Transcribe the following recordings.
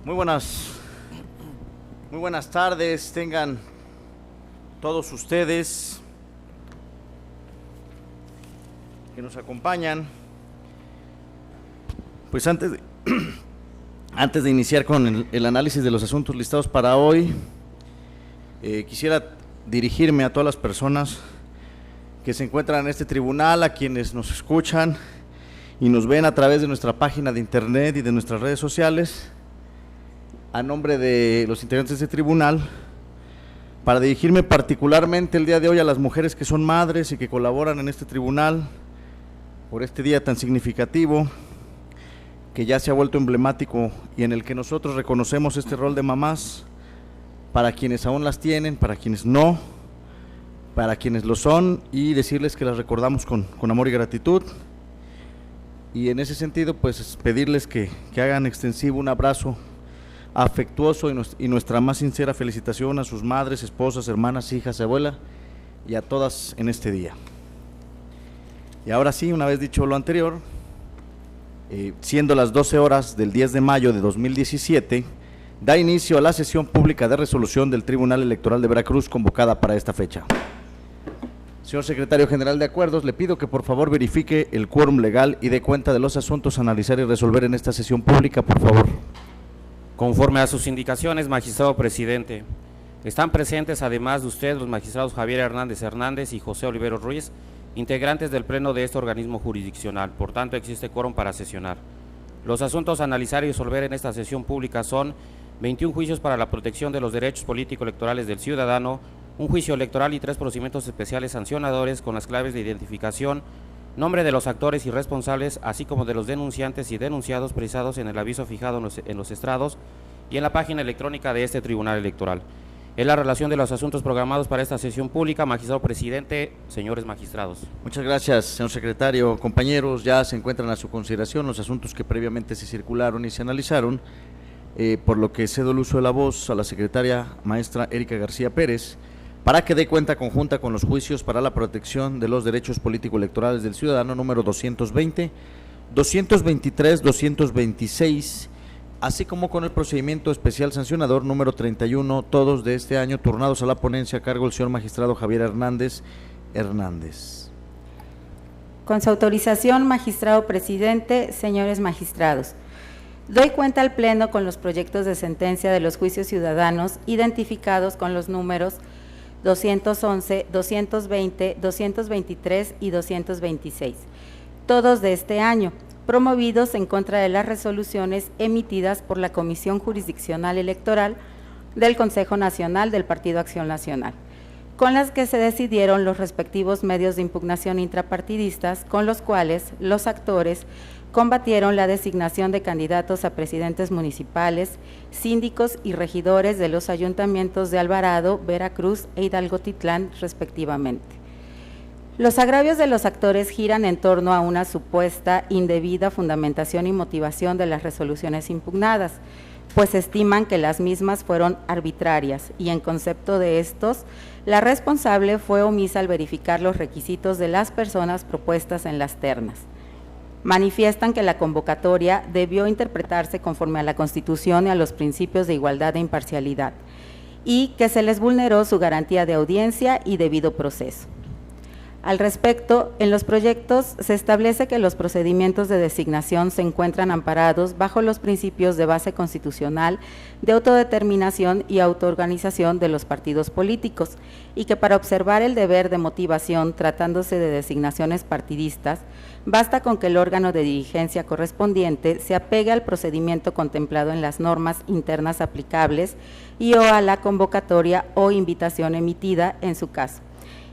Muy buenas tardes, tengan todos ustedes que nos acompañan. Pues antes de iniciar con el análisis de los asuntos listados para hoy, quisiera dirigirme a todas las personas que se encuentran en este tribunal, a quienes nos escuchan y nos ven a través de nuestra página de internet y de nuestras redes sociales, a nombre de los integrantes de este tribunal, para dirigirme particularmente el día de hoy a las mujeres que son madres y que colaboran en este tribunal por este día tan significativo, que ya se ha vuelto emblemático y en el que nosotros reconocemos este rol de mamás, para quienes aún las tienen, para quienes no, para quienes lo son, y decirles que las recordamos con amor y gratitud. Y en ese sentido, pues pedirles que hagan extensivo un abrazo afectuoso y nuestra más sincera felicitación a sus madres, esposas, hermanas, hijas, abuelas y a todas en este día. Y ahora sí, una vez dicho lo anterior, siendo las 12 horas del 10 de mayo de 2017, da inicio a la sesión pública de resolución del Tribunal Electoral de Veracruz convocada para esta fecha. Señor Secretario General de Acuerdos, le pido que por favor verifique el quórum legal y dé cuenta de los asuntos a analizar y resolver en esta sesión pública, por favor. Conforme a sus indicaciones, magistrado presidente, están presentes además de usted los magistrados Javier Hernández y José Olivero Ruiz, integrantes del pleno de este organismo jurisdiccional, por tanto existe quórum para sesionar. Los asuntos a analizar y resolver en esta sesión pública son 21 juicios para la protección de los derechos político-electorales del ciudadano, un juicio electoral y 3 procedimientos especiales sancionadores con las claves de identificación, nombre de los actores y responsables, así como de los denunciantes y denunciados precisados en el aviso fijado en los estrados y en la página electrónica de este Tribunal Electoral. Es la relación de los asuntos programados para esta sesión pública. Magistrado presidente, señores magistrados. Muchas gracias, señor secretario. Compañeros, ya se encuentran a su consideración los asuntos que previamente se circularon y se analizaron, por lo que cedo el uso de la voz a la secretaria maestra Erika García Pérez, para que dé cuenta conjunta con los juicios para la protección de los derechos político-electorales del ciudadano número 220, 223, 226, así como con el procedimiento especial sancionador número 31, todos de este año, turnados a la ponencia a cargo del señor magistrado Javier Hernández. Con su autorización, magistrado presidente, señores magistrados, doy cuenta al Pleno con los proyectos de sentencia de los juicios ciudadanos identificados con los números 211, 220, 223 y 226, todos de este año, promovidos en contra de las resoluciones emitidas por la Comisión Jurisdiccional Electoral del Consejo Nacional del Partido Acción Nacional, con las que se decidieron los respectivos medios de impugnación intrapartidistas, con los cuales los actores combatieron la designación de candidatos a presidentes municipales, síndicos y regidores de los ayuntamientos de Alvarado, Veracruz e Hidalgo-Titlán, respectivamente. Los agravios de los actores giran en torno a una supuesta indebida fundamentación y motivación de las resoluciones impugnadas, pues estiman que las mismas fueron arbitrarias y en concepto de estos, la responsable fue omisa al verificar los requisitos de las personas propuestas en las ternas. Manifiestan que la convocatoria debió interpretarse conforme a la Constitución y a los principios de igualdad e imparcialidad, y que se les vulneró su garantía de audiencia y debido proceso. Al respecto, en los proyectos se establece que los procedimientos de designación se encuentran amparados bajo los principios de base constitucional de autodeterminación y autoorganización de los partidos políticos, y que para observar el deber de motivación tratándose de designaciones partidistas, basta con que el órgano de dirigencia correspondiente se apegue al procedimiento contemplado en las normas internas aplicables y o a la convocatoria o invitación emitida en su caso,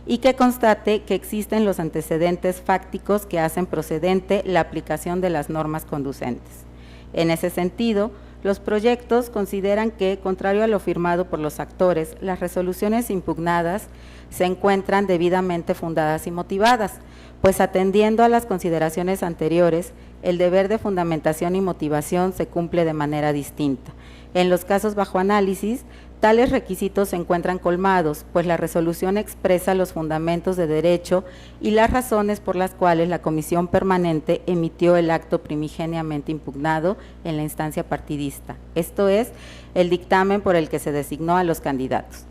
y que constate que existen los antecedentes fácticos que hacen procedente la aplicación de las normas conducentes. En ese sentido, los proyectos consideran que, contrario a lo firmado por los actores, las resoluciones impugnadas se encuentran debidamente fundadas y motivadas, pues atendiendo a las consideraciones anteriores, el deber de fundamentación y motivación se cumple de manera distinta. En los casos bajo análisis, Tales requisitos se encuentran colmados, pues la resolución expresa los fundamentos de derecho y las razones por las cuales la Comisión Permanente emitió el acto primigeniamente impugnado en la instancia partidista, esto es, el dictamen por el que se designó a los candidatos.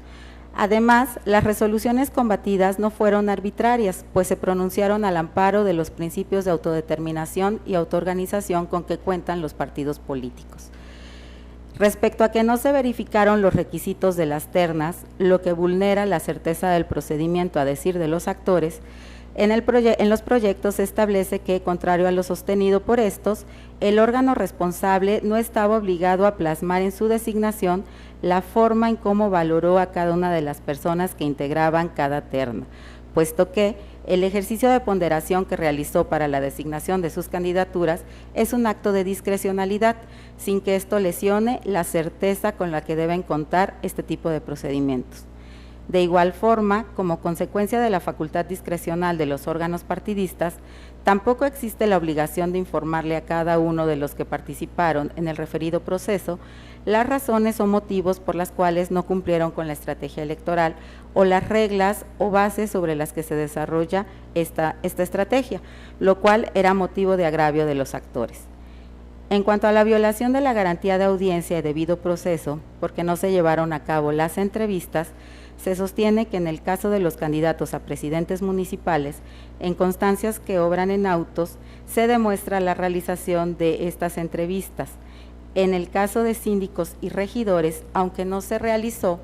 Además, las resoluciones combatidas no fueron arbitrarias, pues se pronunciaron al amparo de los principios de autodeterminación y autoorganización con que cuentan los partidos políticos. Respecto a que no se verificaron los requisitos de las ternas, lo que vulnera la certeza del procedimiento a decir de los actores, en los proyectos se establece que, contrario a lo sostenido por estos, el órgano responsable no estaba obligado a plasmar en su designación la forma en cómo valoró a cada una de las personas que integraban cada terna, puesto que el ejercicio de ponderación que realizó para la designación de sus candidaturas es un acto de discrecionalidad, sin que esto lesione la certeza con la que deben contar este tipo de procedimientos. De igual forma, como consecuencia de la facultad discrecional de los órganos partidistas, tampoco existe la obligación de informarle a cada uno de los que participaron en el referido proceso las razones o motivos por las cuales no cumplieron con la estrategia electoral o las reglas o bases sobre las que se desarrolla esta estrategia, lo cual era motivo de agravio de los actores. En cuanto a la violación de la garantía de audiencia y debido proceso, porque no se llevaron a cabo las entrevistas, se sostiene que en el caso de los candidatos a presidentes municipales, en constancias que obran en autos, se demuestra la realización de estas entrevistas. En el caso de síndicos y regidores, aunque no se realizó,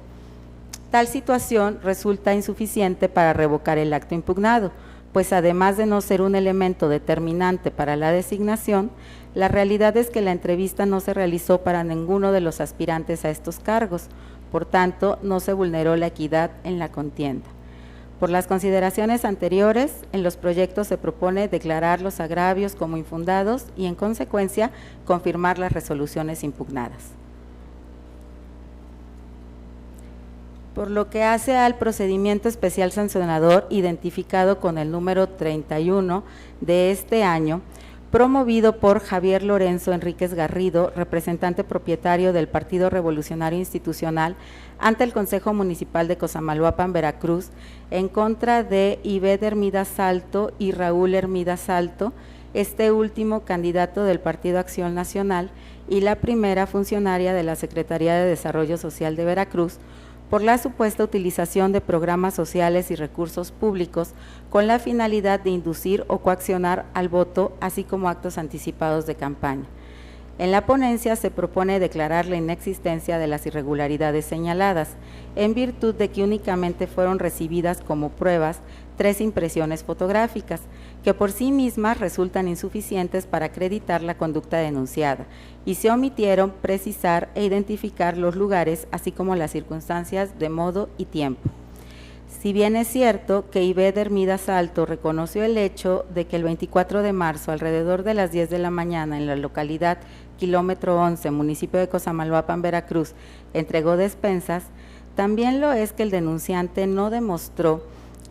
tal situación resulta insuficiente para revocar el acto impugnado, pues además de no ser un elemento determinante para la designación, la realidad es que la entrevista no se realizó para ninguno de los aspirantes a estos cargos, por tanto, no se vulneró la equidad en la contienda. Por las consideraciones anteriores, en los proyectos se propone declarar los agravios como infundados y, en consecuencia, confirmar las resoluciones impugnadas. Por lo que hace al procedimiento especial sancionador identificado con el número 31 de este año, promovido por Javier Lorenzo Enríquez Garrido, representante propietario del Partido Revolucionario Institucional, ante el Consejo Municipal de Cosamaloapan, Veracruz, en contra de Ivette Hermida Salto y Raúl Hermida Salto, este último candidato del Partido Acción Nacional y la primera funcionaria de la Secretaría de Desarrollo Social de Veracruz, por la supuesta utilización de programas sociales y recursos públicos con la finalidad de inducir o coaccionar al voto, así como actos anticipados de campaña. En la ponencia se propone declarar la inexistencia de las irregularidades señaladas, en virtud de que únicamente fueron recibidas como pruebas 3 impresiones fotográficas, que por sí mismas resultan insuficientes para acreditar la conducta denunciada, y se omitieron precisar e identificar los lugares, así como las circunstancias de modo y tiempo. Si bien es cierto que Ivette Hermida Salto reconoció el hecho de que el 24 de marzo, alrededor de las 10 de la mañana, en la localidad kilómetro 11, municipio de Cosamaloapan, Veracruz, entregó despensas, también lo es que el denunciante no demostró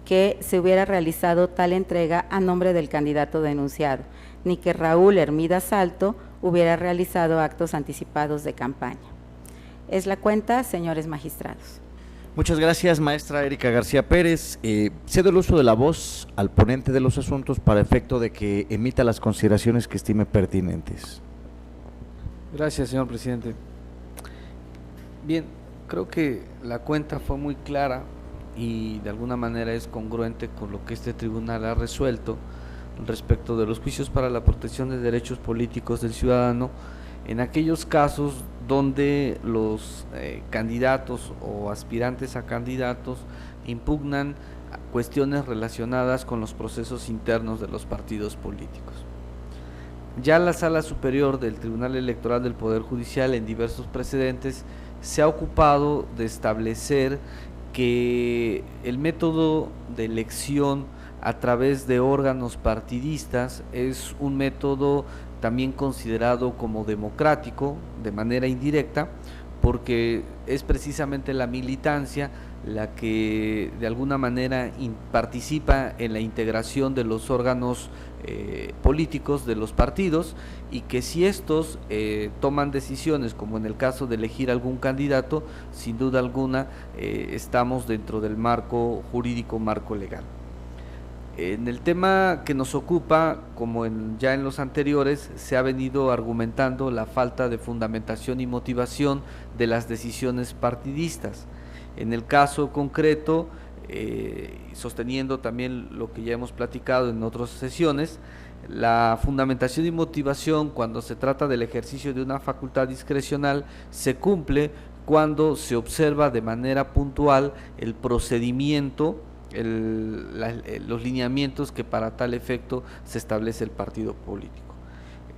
que se hubiera realizado tal entrega a nombre del candidato denunciado, ni que Raúl Hermida Salto hubiera realizado actos anticipados de campaña. Es la cuenta, señores magistrados. Muchas gracias, maestra Erika García Pérez. Cedo el uso de la voz al ponente de los asuntos para efecto de que emita las consideraciones que estime pertinentes. Gracias, señor presidente. Bien, creo que la cuenta fue muy clara y de alguna manera es congruente con lo que este tribunal ha resuelto respecto de los juicios para la protección de derechos políticos del ciudadano en aquellos casos donde los candidatos o aspirantes a candidatos impugnan cuestiones relacionadas con los procesos internos de los partidos políticos. Ya la Sala Superior del Tribunal Electoral del Poder Judicial en diversos precedentes se ha ocupado de establecer que el método de elección a través de órganos partidistas es un método también considerado como democrático de manera indirecta, porque es precisamente la militancia la que de alguna manera participa en la integración de los órganos políticos de los partidos, y que si estos toman decisiones, como en el caso de elegir algún candidato, sin duda alguna estamos dentro del marco jurídico, marco legal. En el tema que nos ocupa, como ya en los anteriores, se ha venido argumentando la falta de fundamentación y motivación de las decisiones partidistas. En el caso concreto, sosteniendo también lo que ya hemos platicado en otras sesiones, la fundamentación y motivación cuando se trata del ejercicio de una facultad discrecional se cumple cuando se observa de manera puntual el procedimiento, los lineamientos que para tal efecto se establece el partido político.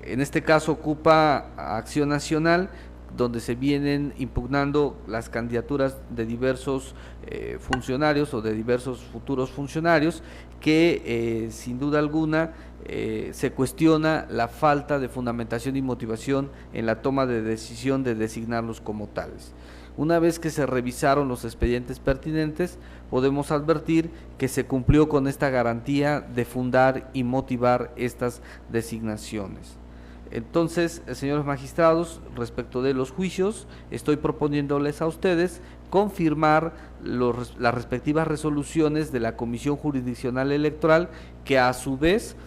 En este caso ocupa Acción Nacional, donde se vienen impugnando las candidaturas de diversos funcionarios o de diversos futuros funcionarios que sin duda alguna se cuestiona la falta de fundamentación y motivación en la toma de decisión de designarlos como tales. Una vez que se revisaron los expedientes pertinentes, podemos advertir que se cumplió con esta garantía de fundar y motivar estas designaciones. Entonces, señores magistrados, respecto de los juicios, estoy proponiéndoles a ustedes confirmar las respectivas resoluciones de la Comisión Jurisdiccional Electoral, que a su vez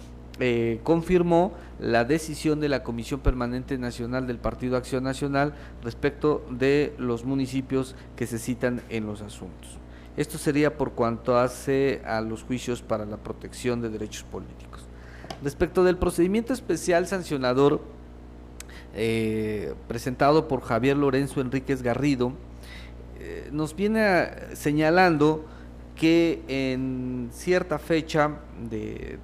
confirmó la decisión de la Comisión Permanente Nacional del Partido Acción Nacional respecto de los municipios que se citan en los asuntos. Esto sería por cuanto hace a los juicios para la protección de derechos políticos. Respecto del procedimiento especial sancionador presentado por Javier Lorenzo Enríquez Garrido, nos viene señalando que en cierta fecha de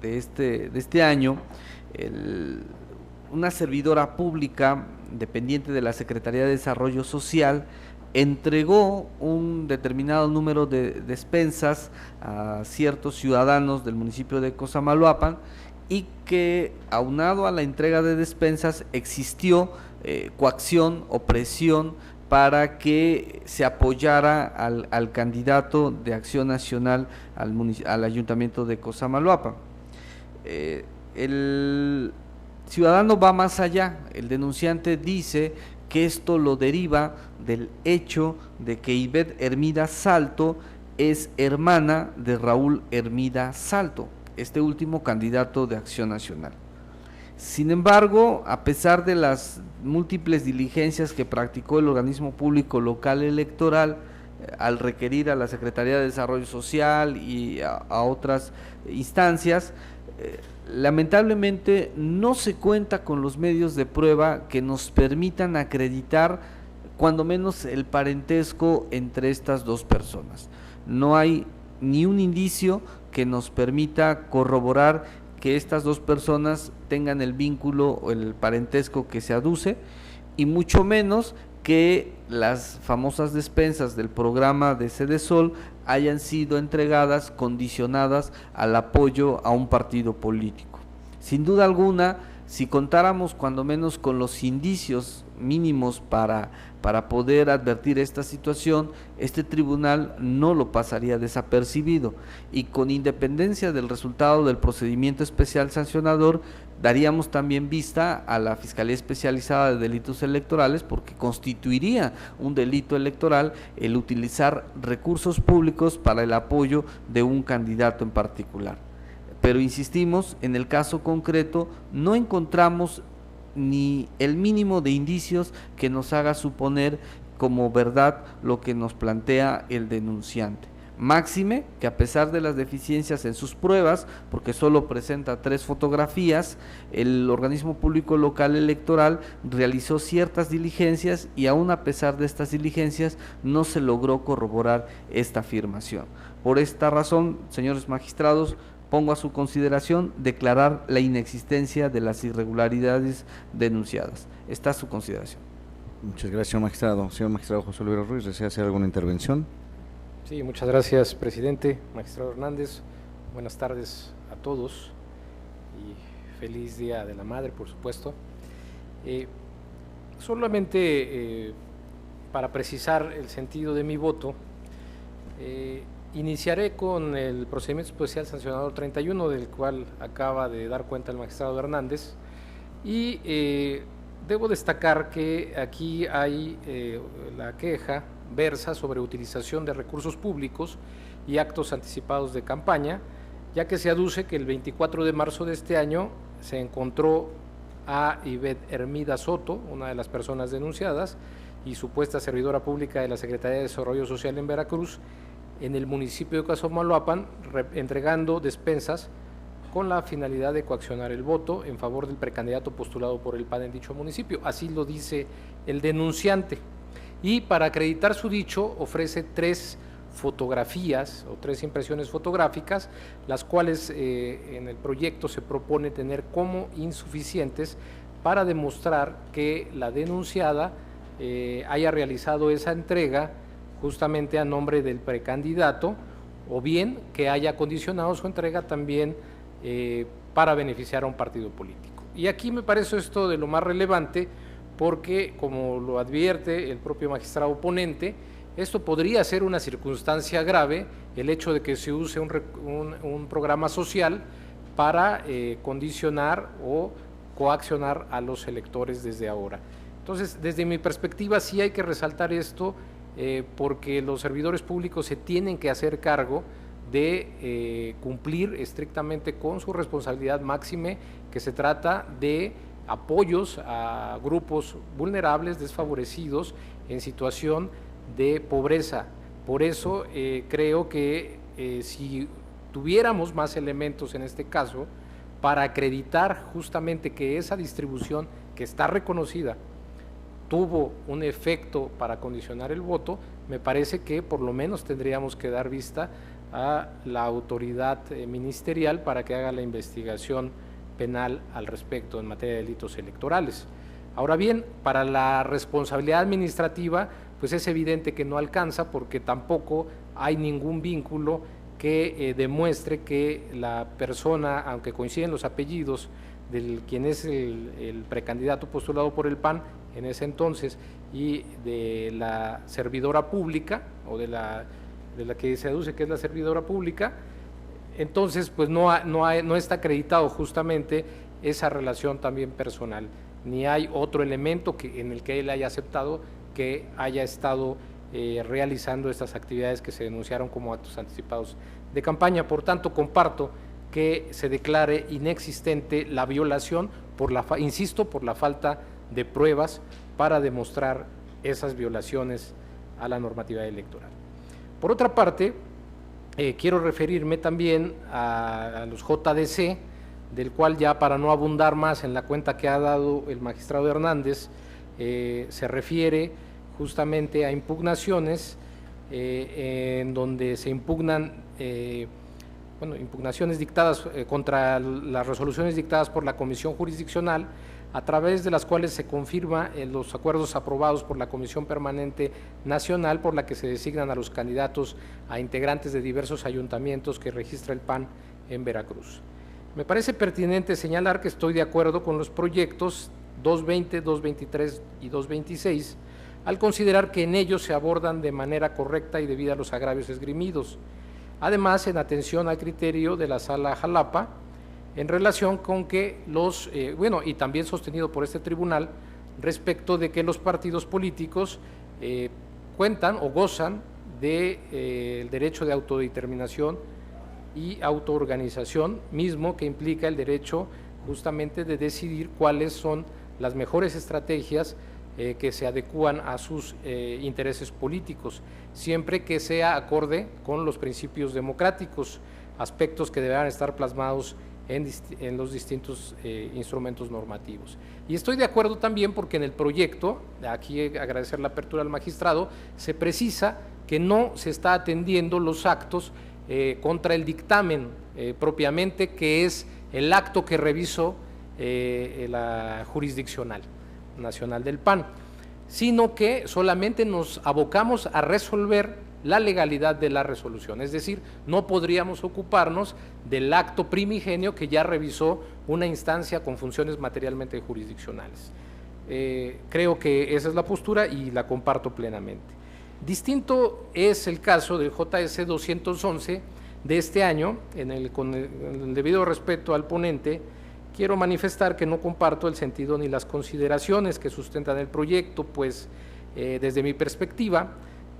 este año, una servidora pública dependiente de la Secretaría de Desarrollo Social entregó un determinado número de despensas a ciertos ciudadanos del municipio de Cosamaloapan, y que aunado a la entrega de despensas existió coacción o presión para que se apoyara al candidato de Acción Nacional al Ayuntamiento de Cosamaloapan. El ciudadano va más allá. El denunciante dice que esto lo deriva del hecho de que Ivette Hermida Salto es hermana de Raúl Hermida Salto, este último candidato de Acción Nacional. Sin embargo, a pesar de las múltiples diligencias que practicó el organismo público local electoral al requerir a la Secretaría de Desarrollo Social y a otras instancias, lamentablemente no se cuenta con los medios de prueba que nos permitan acreditar cuando menos el parentesco entre estas dos personas. No hay ni un indicio que nos permita corroborar que estas dos personas tengan el vínculo o el parentesco que se aduce, y mucho menos que las famosas despensas del programa de Sedesol hayan sido entregadas condicionadas al apoyo a un partido político. Sin duda alguna, si contáramos cuando menos con los indicios mínimos para poder advertir esta situación, este tribunal no lo pasaría desapercibido, y con independencia del resultado del procedimiento especial sancionador, daríamos también vista a la Fiscalía Especializada de Delitos Electorales, porque constituiría un delito electoral el utilizar recursos públicos para el apoyo de un candidato en particular. Pero insistimos, en el caso concreto no encontramos ni el mínimo de indicios que nos haga suponer como verdad lo que nos plantea el denunciante. Máxime que a pesar de las deficiencias en sus pruebas, porque solo presenta 3 fotografías, el organismo público local electoral realizó ciertas diligencias, y aún a pesar de estas diligencias no se logró corroborar esta afirmación. Por esta razón, señores magistrados, pongo a su consideración declarar la inexistencia de las irregularidades denunciadas. Está a su consideración. Muchas gracias, señor magistrado. Señor magistrado José Olivero Ruiz, ¿desea hacer alguna intervención? Sí, muchas gracias, presidente. Magistrado Hernández, buenas tardes a todos y feliz Día de la Madre, por supuesto. Solamente para precisar el sentido de mi voto, Iniciaré con el procedimiento especial sancionador 31, del cual acaba de dar cuenta el magistrado Hernández, y debo destacar que aquí hay la queja versa sobre utilización de recursos públicos y actos anticipados de campaña, ya que se aduce que el 24 de marzo de este año se encontró a Ivette Hermida Soto, una de las personas denunciadas y supuesta servidora pública de la Secretaría de Desarrollo Social en Veracruz, en el municipio de Coaxomaloapan, entregando despensas con la finalidad de coaccionar el voto en favor del precandidato postulado por el PAN en dicho municipio. Así lo dice el denunciante. Y para acreditar su dicho, ofrece 3 fotografías o 3 impresiones fotográficas, las cuales en el proyecto se propone tener como insuficientes para demostrar que la denunciada haya realizado esa entrega justamente a nombre del precandidato, o bien que haya condicionado su entrega también para beneficiar a un partido político. Y aquí me parece esto de lo más relevante, porque como lo advierte el propio magistrado ponente, esto podría ser una circunstancia grave, el hecho de que se use un programa social para condicionar o coaccionar a los electores desde ahora. Entonces, desde mi perspectiva sí hay que resaltar esto, porque los servidores públicos se tienen que hacer cargo de cumplir estrictamente con su responsabilidad máxime, que se trata de apoyos a grupos vulnerables, desfavorecidos, en situación de pobreza. Por eso creo que si tuviéramos más elementos en este caso, para acreditar justamente que esa distribución que está reconocida tuvo un efecto para condicionar el voto, me parece que por lo menos tendríamos que dar vista a la autoridad ministerial para que haga la investigación penal al respecto en materia de delitos electorales. Ahora bien, para la responsabilidad administrativa, pues es evidente que no alcanza, porque tampoco hay ningún vínculo que demuestre que la persona, aunque coinciden los apellidos del quien es el precandidato postulado por el PAN en ese entonces, y de la servidora pública, o de la que se aduce que es la servidora pública, entonces pues no está acreditado justamente esa relación también personal, ni hay otro elemento en el que él haya aceptado que haya estado realizando estas actividades que se denunciaron como actos anticipados de campaña. Por tanto, comparto que se declare inexistente la violación, insisto, por la falta de pruebas para demostrar esas violaciones a la normatividad electoral. Por otra parte, quiero referirme también a los JDC, del cual, ya para no abundar más en la cuenta que ha dado el magistrado Hernández, se refiere justamente a impugnaciones en donde se impugnan impugnaciones dictadas contra las resoluciones dictadas por la Comisión Jurisdiccional, a través de las cuales se confirma los acuerdos aprobados por la Comisión Permanente Nacional, por la que se designan a los candidatos a integrantes de diversos ayuntamientos que registra el PAN en Veracruz. Me parece pertinente señalar que estoy de acuerdo con los proyectos 220, 223 y 226, al considerar que en ellos se abordan de manera correcta y debida los agravios esgrimidos. Además, en atención al criterio de la Sala Jalapa, en relación con que y también sostenido por este tribunal, respecto de que los partidos políticos cuentan o gozan del derecho de autodeterminación y autoorganización, mismo que implica el derecho justamente de decidir cuáles son las mejores estrategias que se adecúan a sus intereses políticos, siempre que sea acorde con los principios democráticos, aspectos que deberán estar plasmados en los distintos instrumentos normativos. Y estoy de acuerdo también porque en el proyecto, aquí agradecer la apertura al magistrado, se precisa que no se está atendiendo los actos contra el dictamen propiamente, que es el acto que revisó la jurisdiccional nacional del PAN, sino que solamente nos abocamos a resolver la legalidad de la resolución, es decir, no podríamos ocuparnos del acto primigenio que ya revisó una instancia con funciones materialmente jurisdiccionales. Creo que esa es la postura y la comparto plenamente. Distinto es el caso del JS 211 de este año, con el debido respeto al ponente, quiero manifestar que no comparto el sentido ni las consideraciones que sustentan el proyecto, pues desde mi perspectiva,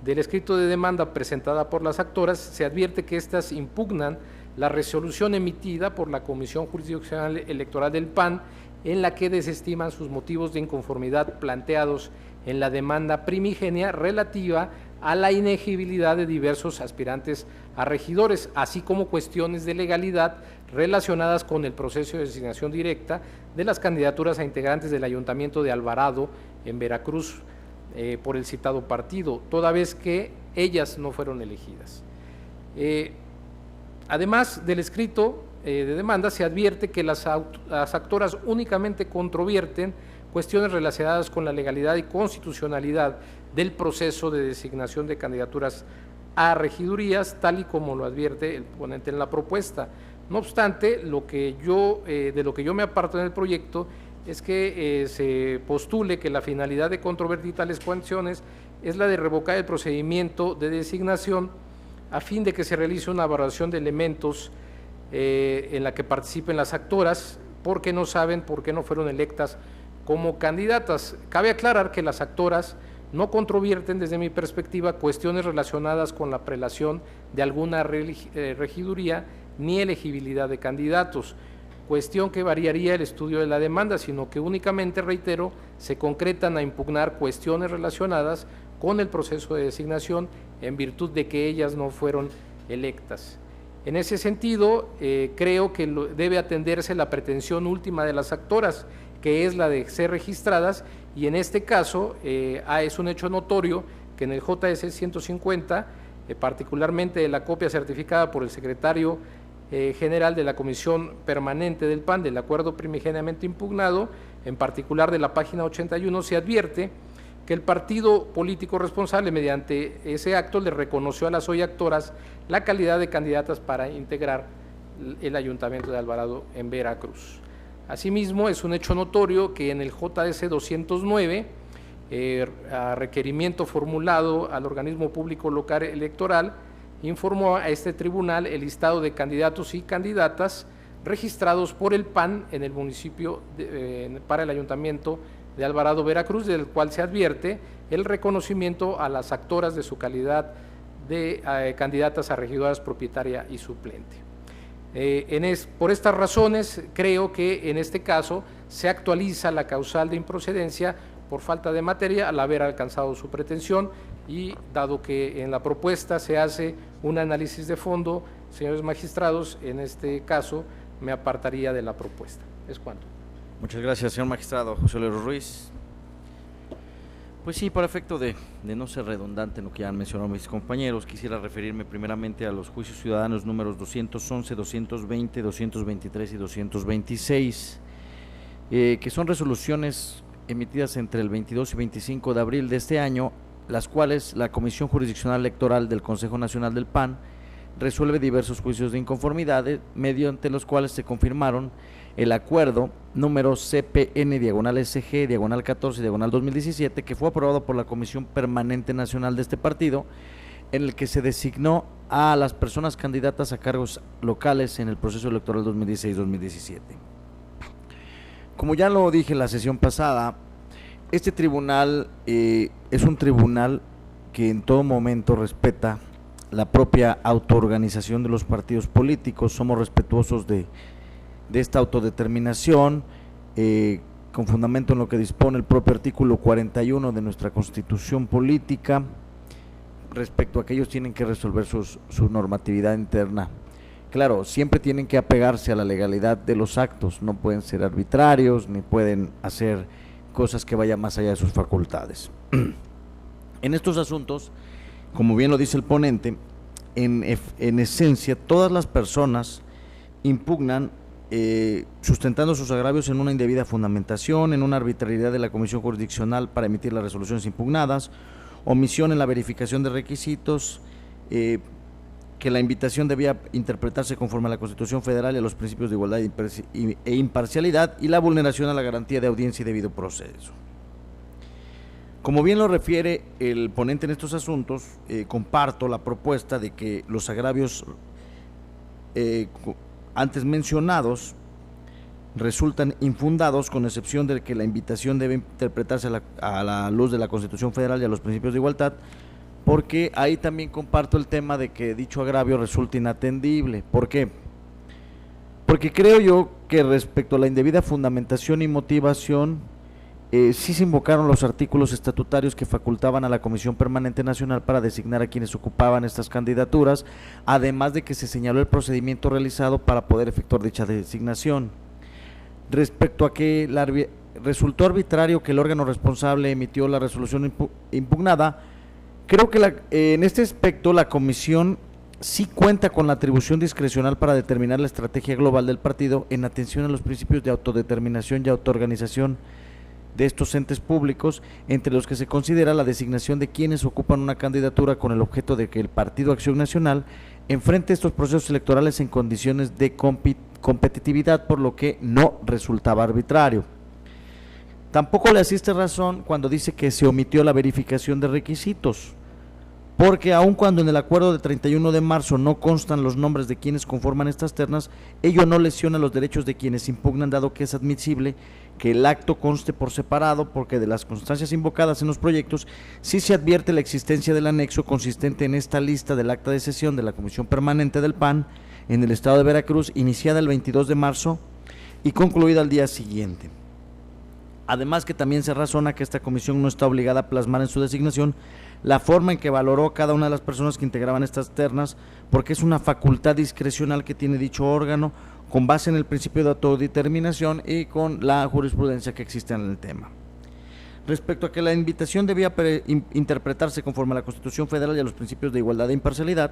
del escrito de demanda presentada por las actoras, se advierte que éstas impugnan la resolución emitida por la Comisión Jurisdiccional Electoral del PAN, en la que desestiman sus motivos de inconformidad planteados en la demanda primigenia relativa a la inegibilidad de diversos aspirantes a regidores, así como cuestiones de legalidad relacionadas con el proceso de designación directa de las candidaturas a integrantes del Ayuntamiento de Alvarado en Veracruz por el citado partido, toda vez que ellas no fueron elegidas. Además del escrito de demanda, se advierte que las actoras únicamente controvierten cuestiones relacionadas con la legalidad y constitucionalidad del proceso de designación de candidaturas a regidurías, tal y como lo advierte el ponente en la propuesta. No obstante, de lo que yo me aparto en el proyecto es que se postule que la finalidad de controvertir tales cuestiones es la de revocar el procedimiento de designación a fin de que se realice una evaluación de elementos en la que participen las actoras, porque no saben por qué no fueron electas como candidatas. Cabe aclarar que las actoras no controvierten, desde mi perspectiva, cuestiones relacionadas con la prelación de alguna regiduría ni elegibilidad de candidatos, cuestión que variaría el estudio de la demanda, sino que únicamente, reitero, se concretan a impugnar cuestiones relacionadas con el proceso de designación en virtud de que ellas no fueron electas. En ese sentido, creo que debe atenderse la pretensión última de las actoras, que es la de ser registradas, y en este caso es un hecho notorio que en el JS 150, particularmente de la copia certificada por el secretario general de la Comisión Permanente del PAN del acuerdo primigeniamente impugnado, en particular de la página 81, se advierte que el partido político responsable mediante ese acto le reconoció a las hoy actoras la calidad de candidatas para integrar el Ayuntamiento de Alvarado en Veracruz. Asimismo, es un hecho notorio que en el JS 209, a requerimiento formulado al organismo público local electoral, informó a este tribunal el listado de candidatos y candidatas registrados por el PAN en el municipio para el Ayuntamiento de Alvarado, Veracruz, del cual se advierte el reconocimiento a las actoras de su calidad de candidatas a regidoras propietaria y suplente. Por estas razones, creo que en este caso se actualiza la causal de improcedencia por falta de materia al haber alcanzado su pretensión, y dado que en la propuesta se hace un análisis de fondo, señores magistrados, en este caso me apartaría de la propuesta. Es cuanto. Muchas gracias, señor magistrado José Olivero Ruiz. Pues sí, para efecto de no ser redundante en lo que ya han mencionado mis compañeros, quisiera referirme primeramente a los juicios ciudadanos números 211, 220, 223 y 226, que son resoluciones emitidas entre el 22 y 25 de abril de este año, las cuales la Comisión Jurisdiccional Electoral del Consejo Nacional del PAN resuelve diversos juicios de inconformidad, mediante los cuales se confirmaron el acuerdo número CPN/SG/14/2017, que fue aprobado por la Comisión Permanente Nacional de este partido, en el que se designó a las personas candidatas a cargos locales en el proceso electoral 2016-2017. Como ya lo dije en la sesión pasada, este tribunal es un tribunal que en todo momento respeta la propia autoorganización de los partidos políticos. Somos respetuosos de esta autodeterminación, con fundamento en lo que dispone el propio artículo 41 de nuestra Constitución Política, respecto a que ellos tienen que resolver su normatividad interna. Claro, siempre tienen que apegarse a la legalidad de los actos, no pueden ser arbitrarios, ni pueden hacer cosas que vayan más allá de sus facultades. En estos asuntos, como bien lo dice el ponente, en esencia todas las personas impugnan sustentando sus agravios en una indebida fundamentación, en una arbitrariedad de la Comisión Jurisdiccional para emitir las resoluciones impugnadas, omisión en la verificación de requisitos, que la invitación debía interpretarse conforme a la Constitución Federal y a los principios de igualdad e imparcialidad, y la vulneración a la garantía de audiencia y debido proceso. Como bien lo refiere el ponente en estos asuntos, comparto la propuesta de que los agravios antes mencionados resultan infundados, con excepción de que la invitación debe interpretarse a la luz de la Constitución Federal y a los principios de igualdad, porque ahí también comparto el tema de que dicho agravio resulta inatendible. ¿Por qué? Porque creo yo que respecto a la indebida fundamentación y motivación, sí se invocaron los artículos estatutarios que facultaban a la Comisión Permanente Nacional para designar a quienes ocupaban estas candidaturas, además de que se señaló el procedimiento realizado para poder efectuar dicha designación. Respecto a que resultó arbitrario que el órgano responsable emitió la resolución impugnada, creo que en este aspecto la Comisión sí cuenta con la atribución discrecional para determinar la estrategia global del partido en atención a los principios de autodeterminación y autoorganización de estos entes públicos, entre los que se considera la designación de quienes ocupan una candidatura con el objeto de que el Partido Acción Nacional enfrente estos procesos electorales en condiciones de competitividad, por lo que no resultaba arbitrario. Tampoco le asiste razón cuando dice que se omitió la verificación de requisitos, porque aun cuando en el acuerdo de 31 de marzo no constan los nombres de quienes conforman estas ternas, ello no lesiona los derechos de quienes impugnan, dado que es admisible que el acto conste por separado, porque de las constancias invocadas en los proyectos sí se advierte la existencia del anexo consistente en esta lista del acta de sesión de la Comisión Permanente del PAN en el estado de Veracruz, iniciada el 22 de marzo y concluida al día siguiente. Además, que también se razona que esta comisión no está obligada a plasmar en su designación la forma en que valoró cada una de las personas que integraban estas ternas, porque es una facultad discrecional que tiene dicho órgano, con base en el principio de autodeterminación y con la jurisprudencia que existe en el tema. Respecto a que la invitación debía interpretarse conforme a la Constitución Federal y a los principios de igualdad e imparcialidad,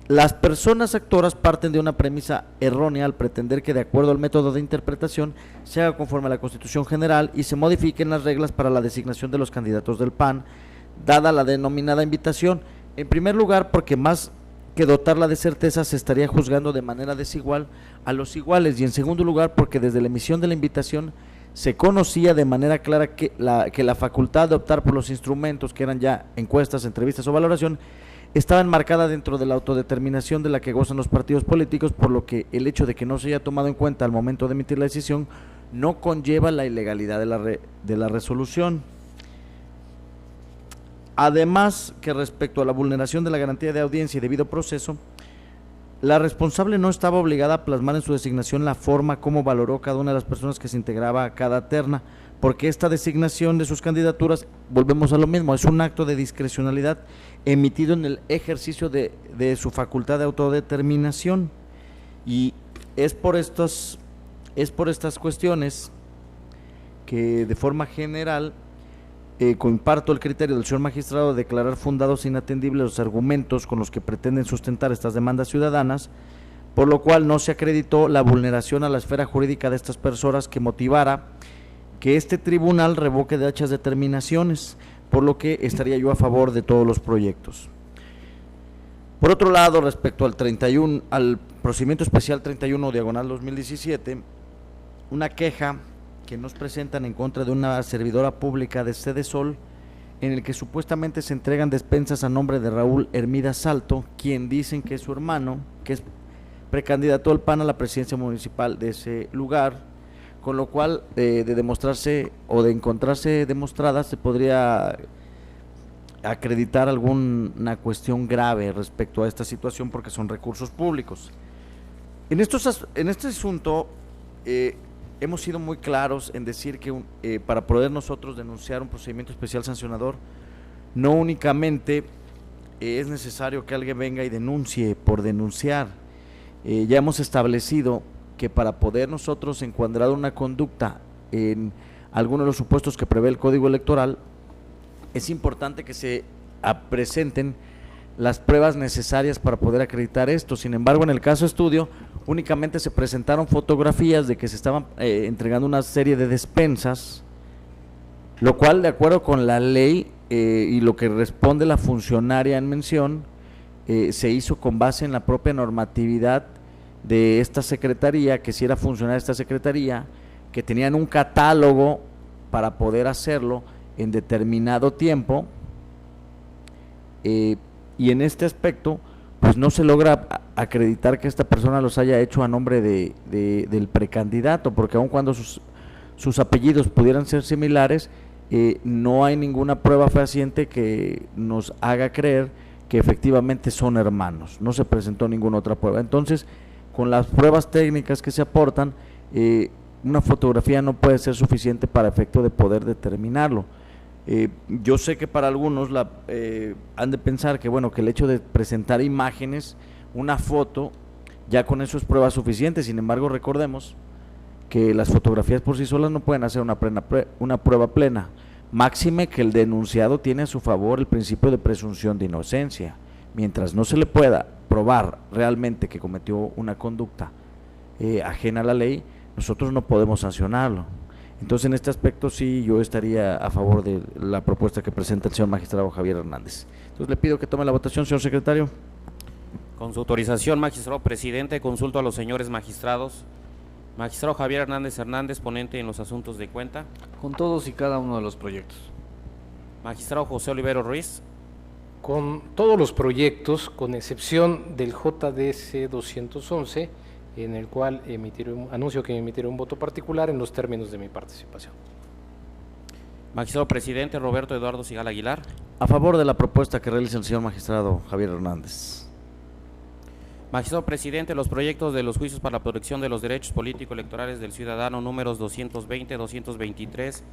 las personas actoras parten de una premisa errónea al pretender que, de acuerdo al método de interpretación, se haga conforme a la Constitución General y se modifiquen las reglas para la designación de los candidatos del PAN, dada la denominada invitación. En primer lugar, porque más que dotarla de certeza, se estaría juzgando de manera desigual a los iguales, y en segundo lugar, porque desde la emisión de la invitación se conocía de manera clara que la facultad de optar por los instrumentos, que eran ya encuestas, entrevistas o valoración, estaba enmarcada dentro de la autodeterminación de la que gozan los partidos políticos, por lo que el hecho de que no se haya tomado en cuenta al momento de emitir la decisión no conlleva la ilegalidad de la resolución. Además, que respecto a la vulneración de la garantía de audiencia y debido proceso, la responsable no estaba obligada a plasmar en su designación la forma como valoró cada una de las personas que se integraba a cada terna, porque esta designación de sus candidaturas, volvemos a lo mismo, es un acto de discrecionalidad emitido en el ejercicio de su facultad de autodeterminación, y es por estas cuestiones que de forma general comparto el criterio del señor magistrado de declarar fundados e inatendibles los argumentos con los que pretenden sustentar estas demandas ciudadanas, por lo cual no se acreditó la vulneración a la esfera jurídica de estas personas que motivara que este tribunal revoque dichas determinaciones, por lo que estaría yo a favor de todos los proyectos. Por otro lado, respecto al procedimiento especial 31/2017, una queja que nos presentan en contra de una servidora pública de Sede Sol, en el que supuestamente se entregan despensas a nombre de Raúl Hermida Salto, quien dicen que es su hermano, que es precandidato al PAN a la presidencia municipal de ese lugar, con lo cual de demostrarse o de encontrarse demostrada se podría acreditar alguna cuestión grave respecto a esta situación, porque son recursos públicos. En este asunto hemos sido muy claros en decir que para poder nosotros denunciar un procedimiento especial sancionador, no únicamente es necesario que alguien venga y denuncie por denunciar. Ya hemos establecido que para poder nosotros encuadrar una conducta en alguno de los supuestos que prevé el Código Electoral, es importante que se presenten las pruebas necesarias para poder acreditar esto. Sin embargo, en el caso estudio, únicamente se presentaron fotografías de que se estaban entregando una serie de despensas, lo cual, de acuerdo con la ley y lo que responde la funcionaria en mención, se hizo con base en la propia normatividad de esta secretaría, que si era funcionaria de esta secretaría, que tenían un catálogo para poder hacerlo, en determinado tiempo, y en este aspecto pues no se logra acreditar que esta persona los haya hecho a nombre del precandidato, porque aun cuando sus apellidos pudieran ser similares, no hay ninguna prueba fehaciente que nos haga creer que efectivamente son hermanos, no se presentó ninguna otra prueba. Entonces, con las pruebas técnicas que se aportan, una fotografía no puede ser suficiente para efecto de poder determinarlo. Yo sé que para algunos han de pensar que bueno, que el hecho de presentar imágenes, una foto, ya con eso es prueba suficiente. Sin embargo, recordemos que las fotografías por sí solas no pueden hacer una prueba plena, máxime que el denunciado tiene a su favor el principio de presunción de inocencia. Mientras no se le pueda probar realmente que cometió una conducta ajena a la ley, nosotros no podemos sancionarlo. Entonces, en este aspecto sí yo estaría a favor de la propuesta que presenta el señor magistrado Javier Hernández. Entonces, le pido que tome la votación, señor secretario. Con su autorización, magistrado presidente, consulto a los señores magistrados. Magistrado Javier Hernández, ponente en los asuntos de cuenta. Con todos y cada uno de los proyectos. Magistrado José Olivero Ruiz. Con todos los proyectos, con excepción del JDC 211, en el cual anuncio que emitiré un voto particular en los términos de mi participación. Magistrado presidente Roberto Eduardo Sigala Aguilar. A favor de la propuesta que realiza el señor magistrado Javier Hernández. Magistrado presidente, los proyectos de los juicios para la protección de los derechos político-electorales del ciudadano números 220, 223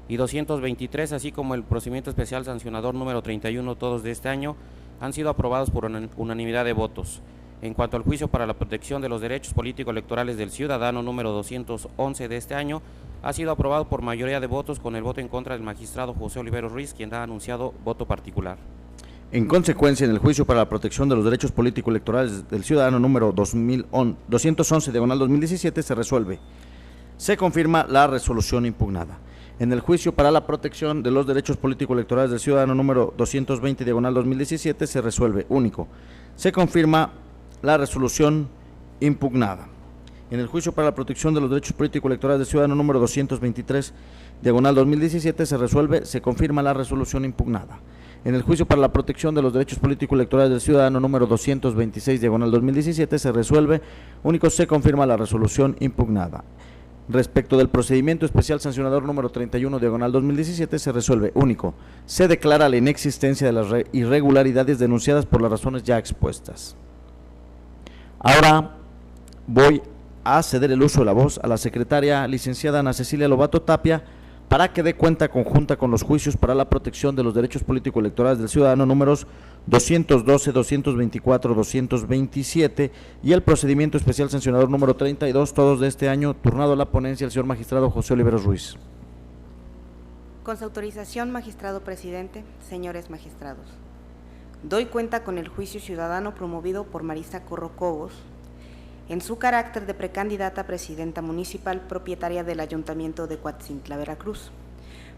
y 223, así como el procedimiento especial sancionador número 31, todos de este año, han sido aprobados por unanimidad de votos. En cuanto al juicio para la protección de los derechos político-electorales del ciudadano número 211 de este año, ha sido aprobado por mayoría de votos, con el voto en contra del magistrado José Olivero Ruiz, quien ha anunciado voto particular. En consecuencia, en el juicio para la protección de los derechos político-electorales del ciudadano número 211/2017 se resuelve. Se confirma la resolución impugnada. En el juicio para la protección de los derechos político-electorales del ciudadano número 220/2017 se resuelve. Único. Se confirma la resolución impugnada. En el juicio para la protección de los derechos político-electorales del ciudadano número 223/2017 se resuelve, se confirma la resolución impugnada. En el juicio para la protección de los derechos político-electorales del ciudadano número 226/2017 se resuelve, único, se confirma la resolución impugnada. Respecto del procedimiento especial sancionador número 31/2017 se resuelve, único, se declara la inexistencia de las irregularidades denunciadas por las razones ya expuestas. Ahora voy a ceder el uso de la voz a la secretaria licenciada Ana Cecilia Lobato Tapia para que dé cuenta conjunta con los juicios para la protección de los derechos político-electorales del ciudadano números 212, 224, 227 y el procedimiento especial sancionador número 32, todos de este año, turnado a la ponencia el señor magistrado José Oliveros Ruiz. Con su autorización, magistrado presidente, señores magistrados. Doy cuenta con el juicio ciudadano promovido por Marisa Corro Cobos, en su carácter de precandidata a presidenta municipal propietaria del Ayuntamiento de Coatzintla, Veracruz,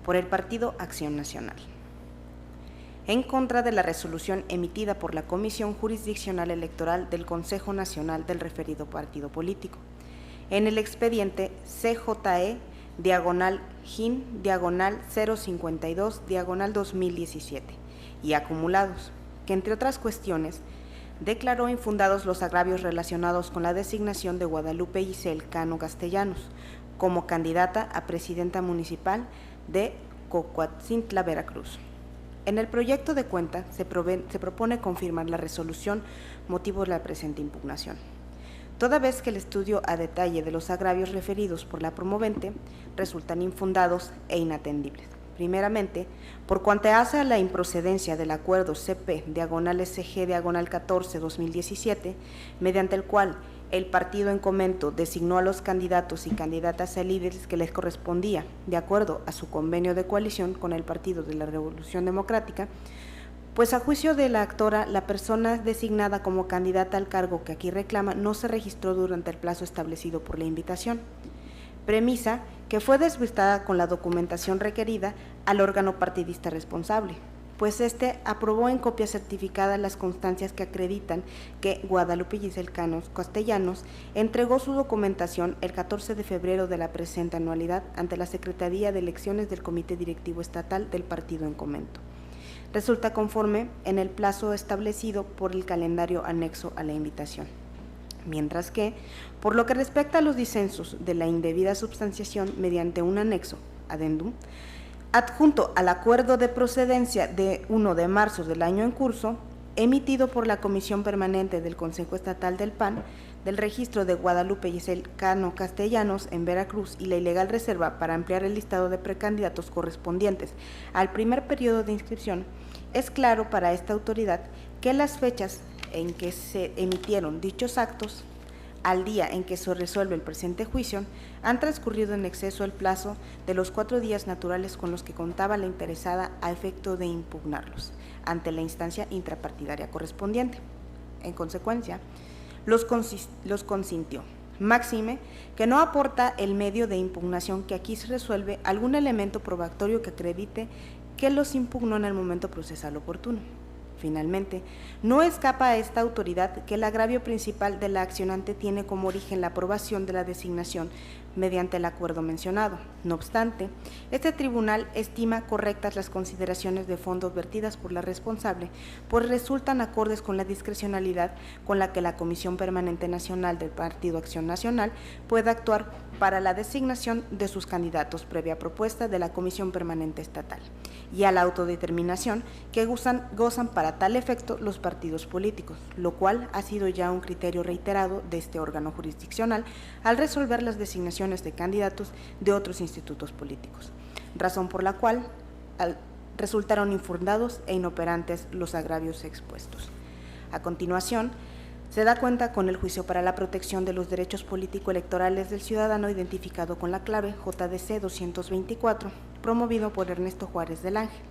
por el Partido Acción Nacional, en contra de la resolución emitida por la Comisión Jurisdiccional Electoral del Consejo Nacional del referido partido político, en el expediente CJE/GIN/052/2017 y acumulados, que entre otras cuestiones declaró infundados los agravios relacionados con la designación de Guadalupe Isel Cano Castellanos como candidata a presidenta municipal de Coatzintla, Veracruz. En el proyecto de cuenta se propone confirmar la resolución motivo de la presente impugnación, toda vez que el estudio a detalle de los agravios referidos por la promovente resultan infundados e inatendibles. Primeramente, por cuanto hace a la improcedencia del acuerdo CP/SG/14/2017, mediante el cual el partido en comento designó a los candidatos y candidatas a líderes que les correspondía, de acuerdo a su convenio de coalición con el Partido de la Revolución Democrática, pues a juicio de la actora, la persona designada como candidata al cargo que aquí reclama no se registró durante el plazo establecido por la invitación, premisa que fue desvirtuada con la documentación requerida al órgano partidista responsable, pues este aprobó en copia certificada las constancias que acreditan que Guadalupe Giselle Cano Castellanos entregó su documentación el 14 de febrero de la presente anualidad ante la Secretaría de Elecciones del Comité Directivo Estatal del partido en comento. Resulta conforme en el plazo establecido por el calendario anexo a la invitación. Mientras que, por lo que respecta a los disensos de la indebida substanciación mediante un anexo, adendum, adjunto al acuerdo de procedencia de 1 de marzo del año en curso, emitido por la Comisión Permanente del Consejo Estatal del PAN, del registro de Guadalupe Giselle Cano Castellanos en Veracruz y la ilegal reserva para ampliar el listado de precandidatos correspondientes al primer periodo de inscripción, es claro para esta autoridad que las fechas en que se emitieron dichos actos al día en que se resuelve el presente juicio, han transcurrido en exceso el plazo de los 4 días naturales con los que contaba la interesada a efecto de impugnarlos ante la instancia intrapartidaria correspondiente. En consecuencia, los consintió. Máxime que no aporta el medio de impugnación que aquí se resuelve algún elemento probatorio que acredite que los impugnó en el momento procesal oportuno. Finalmente, no escapa a esta autoridad que el agravio principal de la accionante tiene como origen la aprobación de la designación mediante el acuerdo mencionado. No obstante, este tribunal estima correctas las consideraciones de fondo vertidas por la responsable, pues resultan acordes con la discrecionalidad con la que la Comisión Permanente Nacional del Partido Acción Nacional puede actuar para la designación de sus candidatos previa propuesta de la Comisión Permanente Estatal y a la autodeterminación que gozan para tal efecto los partidos políticos, lo cual ha sido ya un criterio reiterado de este órgano jurisdiccional al resolver las designaciones de candidatos de otros institutos políticos, razón por la cual resultaron infundados e inoperantes los agravios expuestos. A continuación, se da cuenta con el juicio para la protección de los derechos político-electorales del ciudadano identificado con la clave JDC 224, promovido por Ernesto Juárez del Ángel,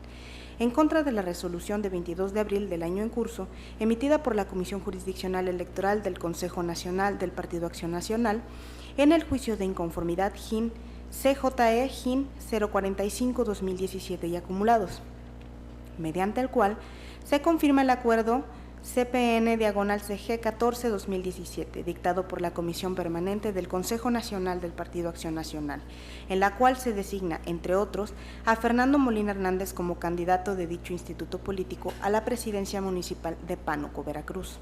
en contra de la resolución de 22 de abril del año en curso, emitida por la Comisión Jurisdiccional Electoral del Consejo Nacional del Partido Acción Nacional, en el juicio de inconformidad GIN CJE GIN 045-2017 y acumulados, mediante el cual se confirma el acuerdo CPN/CG 14-2017, dictado por la Comisión Permanente del Consejo Nacional del Partido Acción Nacional, en la cual se designa, entre otros, a Fernando Molina Hernández como candidato de dicho instituto político a la presidencia municipal de Pánuco, Veracruz.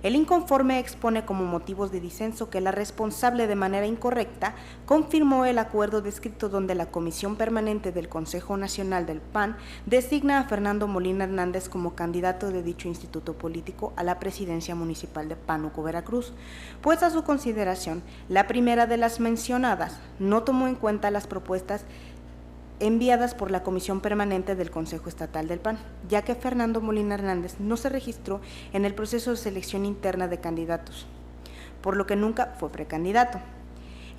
El inconforme expone como motivos de disenso que la responsable de manera incorrecta confirmó el acuerdo descrito donde la Comisión Permanente del Consejo Nacional del PAN designa a Fernando Molina Hernández como candidato de dicho instituto político a la presidencia municipal de Pánuco, Veracruz, pues a su consideración, la primera de las mencionadas no tomó en cuenta las propuestas enviadas por la Comisión Permanente del Consejo Estatal del PAN, ya que Fernando Molina Hernández no se registró en el proceso de selección interna de candidatos, por lo que nunca fue precandidato.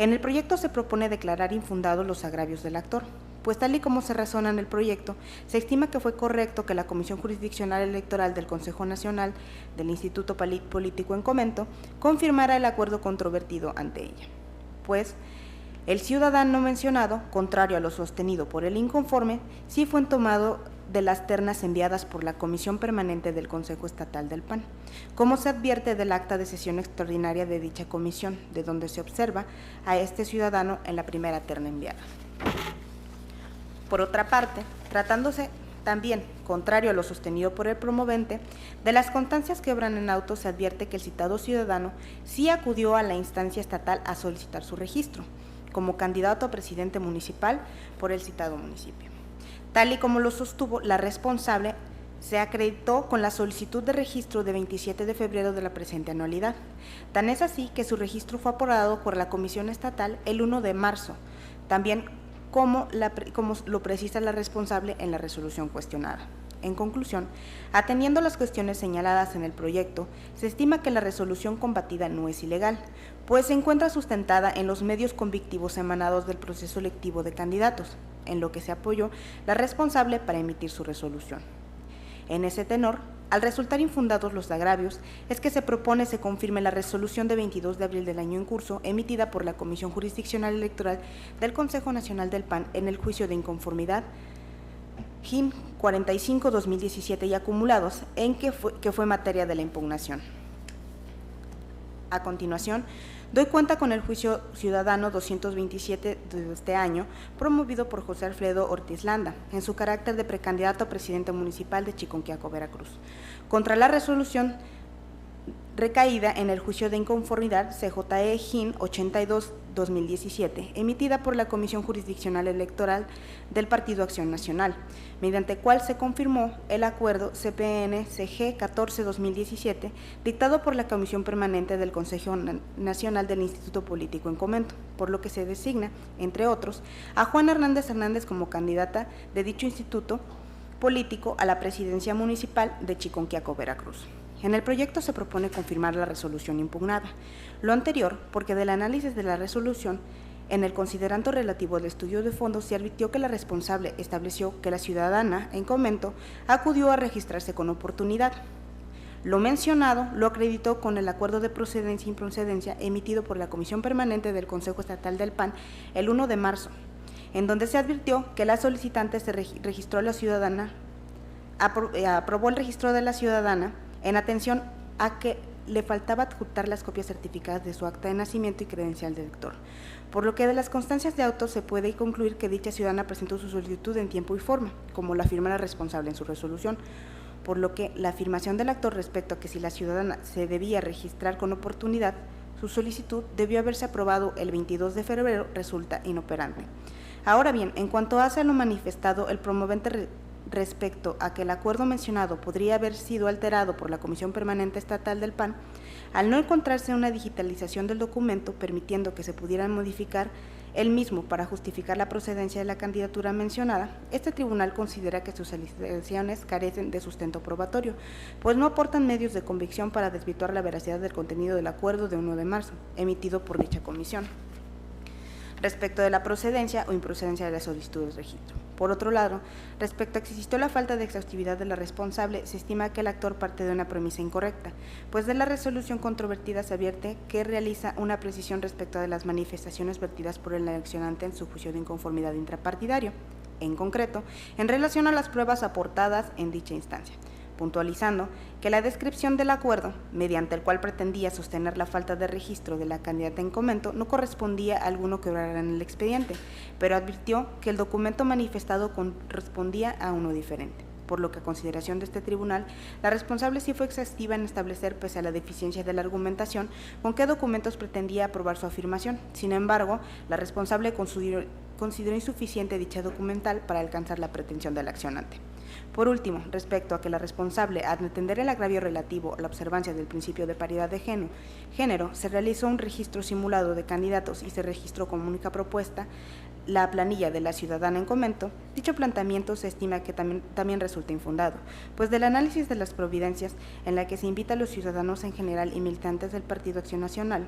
En el proyecto se propone declarar infundados los agravios del actor, pues tal y como se razona en el proyecto, se estima que fue correcto que la Comisión Jurisdiccional Electoral del Consejo Nacional del Instituto Político en comento confirmara el acuerdo controvertido ante ella, pues el ciudadano mencionado, contrario a lo sostenido por el inconforme, sí fue tomado de las ternas enviadas por la Comisión Permanente del Consejo Estatal del PAN, como se advierte del acta de sesión extraordinaria de dicha comisión, de donde se observa a este ciudadano en la primera terna enviada. Por otra parte, tratándose también, contrario a lo sostenido por el promovente, de las constancias que obran en auto se advierte que el citado ciudadano sí acudió a la instancia estatal a solicitar su registro como candidato a presidente municipal por el citado municipio. Tal y como lo sostuvo la responsable, se acreditó con la solicitud de registro de 27 de febrero de la presente anualidad. Tan es así que su registro fue aprobado por la Comisión Estatal el 1 de marzo, también como lo precisa la responsable en la resolución cuestionada. En conclusión, atendiendo las cuestiones señaladas en el proyecto, se estima que la resolución combatida no es ilegal, pues se encuentra sustentada en los medios convictivos emanados del proceso electivo de candidatos, en lo que se apoyó la responsable para emitir su resolución. En ese tenor, al resultar infundados los agravios, es que se propone se confirme la resolución de 22 de abril del año en curso, emitida por la Comisión Jurisdiccional Electoral del Consejo Nacional del PAN en el juicio de inconformidad GIN 45-2017 y acumulados, en que fue materia de la impugnación. A continuación, doy cuenta con el juicio ciudadano 227 de este año, promovido por José Alfredo Ortiz Landa, en su carácter de precandidato a presidente municipal de Chiconquiaco, Veracruz, contra la resolución recaída en el juicio de inconformidad CJE GIN 82-2017, emitida por la Comisión Jurisdiccional Electoral del Partido Acción Nacional, mediante cual se confirmó el acuerdo CPN-CG 14-2017, dictado por la Comisión Permanente del Consejo Nacional del Instituto Político en Comento, por lo que se designa, entre otros, a Juana Hernández Hernández como candidata de dicho instituto político a la presidencia municipal de Chiconquiaco, Veracruz. En el proyecto se propone confirmar la resolución impugnada. Lo anterior, porque del análisis de la resolución, en el considerando relativo al estudio de fondo, se advirtió que la responsable estableció que la ciudadana en comento acudió a registrarse con oportunidad. Lo mencionado lo acreditó con el acuerdo de procedencia e improcedencia emitido por la Comisión Permanente del Consejo Estatal del PAN el 1 de marzo, en donde se advirtió que la solicitante se registró a la ciudadana, aprobó el registro de la ciudadana en atención a que le faltaba adjuntar las copias certificadas de su acta de nacimiento y credencial de lector, por lo que de las constancias de auto se puede concluir que dicha ciudadana presentó su solicitud en tiempo y forma, como lo afirma la responsable en su resolución, por lo que la afirmación del actor respecto a que si la ciudadana se debía registrar con oportunidad, su solicitud debió haberse aprobado el 22 de febrero resulta inoperante. Ahora bien, en cuanto hace a lo manifestado, el promovente respecto a que el acuerdo mencionado podría haber sido alterado por la Comisión Permanente Estatal del PAN, al no encontrarse una digitalización del documento permitiendo que se pudiera modificar el mismo para justificar la procedencia de la candidatura mencionada, este tribunal considera que sus alegaciones carecen de sustento probatorio, pues no aportan medios de convicción para desvirtuar la veracidad del contenido del acuerdo de 1 de marzo, emitido por dicha comisión, respecto de la procedencia o improcedencia de las solicitudes de registro. Por otro lado, respecto a que existió la falta de exhaustividad de la responsable, se estima que el actor parte de una premisa incorrecta, pues de la resolución controvertida se advierte que realiza una precisión respecto de las manifestaciones vertidas por el eleccionante en su juicio de inconformidad intrapartidario, en concreto, en relación a las pruebas aportadas en dicha instancia, puntualizando que la descripción del acuerdo, mediante el cual pretendía sostener la falta de registro de la candidata en comento, no correspondía a alguno que obrara en el expediente, pero advirtió que el documento manifestado correspondía a uno diferente, por lo que a consideración de este tribunal, la responsable sí fue exhaustiva en establecer, pese a la deficiencia de la argumentación, con qué documentos pretendía aprobar su afirmación. Sin embargo, la responsable consideró insuficiente dicha documental para alcanzar la pretensión del accionante. Por último, respecto a que la responsable, al entender el agravio relativo a la observancia del principio de paridad de género, se realizó un registro simulado de candidatos y se registró como única propuesta la planilla de la ciudadana en comento, dicho planteamiento se estima que también resulta infundado, pues del análisis de las providencias en la que se invita a los ciudadanos en general y militantes del Partido Acción Nacional,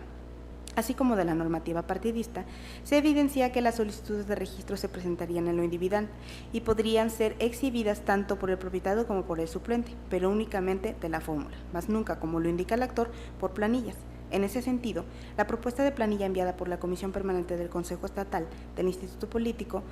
así como de la normativa partidista, se evidencia que las solicitudes de registro se presentarían en lo individual y podrían ser exhibidas tanto por el propietario como por el suplente, pero únicamente de la fórmula, más nunca, como lo indica el actor, por planillas. En ese sentido, la propuesta de planilla enviada por la Comisión Permanente del Consejo Estatal del Instituto Político,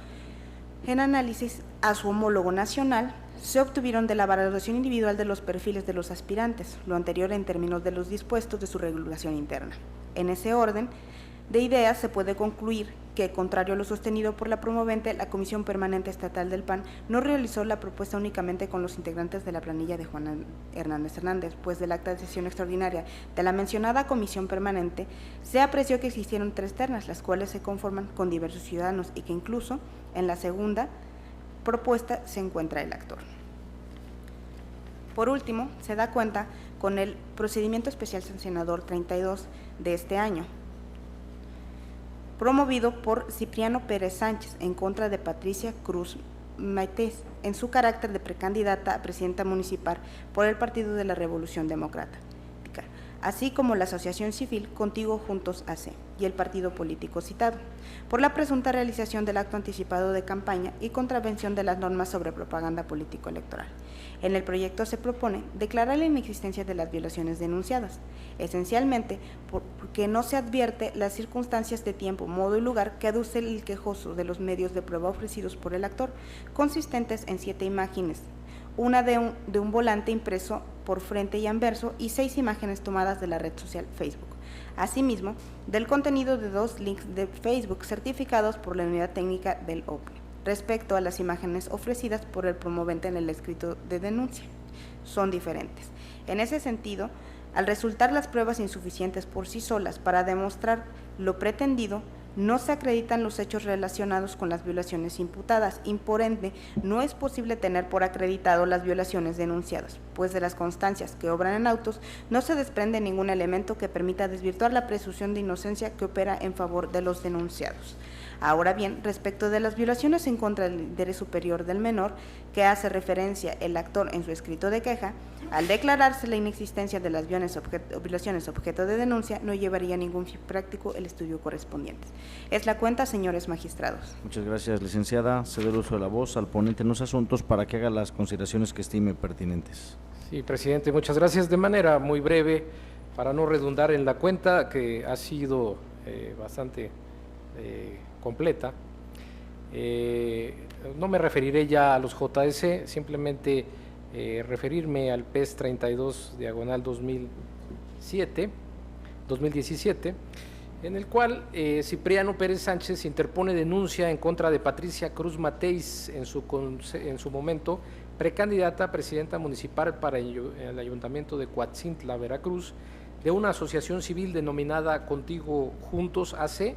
en análisis a su homólogo nacional, se obtuvieron de la valoración individual de los perfiles de los aspirantes, lo anterior en términos de los dispuestos de su regulación interna. En ese orden de ideas se puede concluir que, contrario a lo sostenido por la promovente, la Comisión Permanente Estatal del PAN no realizó la propuesta únicamente con los integrantes de la planilla de Juana Hernández Hernández, pues del acta de sesión extraordinaria de la mencionada Comisión Permanente se apreció que existieron 3 ternas, las cuales se conforman con diversos ciudadanos y que incluso en la segunda propuesta se encuentra el actor. Por último, se da cuenta con el procedimiento especial sancionador 32 de este año, promovido por Cipriano Pérez Sánchez en contra de Patricia Cruz Maités, en su carácter de precandidata a presidenta municipal por el Partido de la Revolución Democrática, así como la Asociación Civil Contigo Juntos AC y el partido político citado, por la presunta realización del acto anticipado de campaña y contravención de las normas sobre propaganda político-electoral. En el proyecto se propone declarar la inexistencia de las violaciones denunciadas, esencialmente porque no se advierte las circunstancias de tiempo, modo y lugar que aduce el quejoso de los medios de prueba ofrecidos por el actor, consistentes en 7 imágenes, una de un volante impreso por frente y anverso y 6 imágenes tomadas de la red social Facebook. Asimismo, del contenido de 2 links de Facebook certificados por la unidad técnica del OPNE, respecto a las imágenes ofrecidas por el promovente en el escrito de denuncia. Son diferentes. En ese sentido, al resultar las pruebas insuficientes por sí solas para demostrar lo pretendido, no se acreditan los hechos relacionados con las violaciones imputadas y por ende no es posible tener por acreditado las violaciones denunciadas, pues de las constancias que obran en autos no se desprende ningún elemento que permita desvirtuar la presunción de inocencia que opera en favor de los denunciados. Ahora bien, respecto de las violaciones en contra del interés superior del menor, que hace referencia el actor en su escrito de queja, al declararse la inexistencia de las violaciones objeto de denuncia, no llevaría ningún fin práctico el estudio correspondiente. Es la cuenta, señores magistrados. Muchas gracias, licenciada. Cedo el uso de la voz al ponente en los asuntos para que haga las consideraciones que estime pertinentes. Sí, presidente, muchas gracias. De manera muy breve, para no redundar en la cuenta, que ha sido bastante completa, no me referiré ya a los JDC, simplemente referirme al PES 32/2017, en el cual Cipriano Pérez Sánchez interpone denuncia en contra de Patricia Cruz Mateis, en su momento precandidata a presidenta municipal para el ayuntamiento de Coatzintla, Veracruz, de una asociación civil denominada Contigo Juntos AC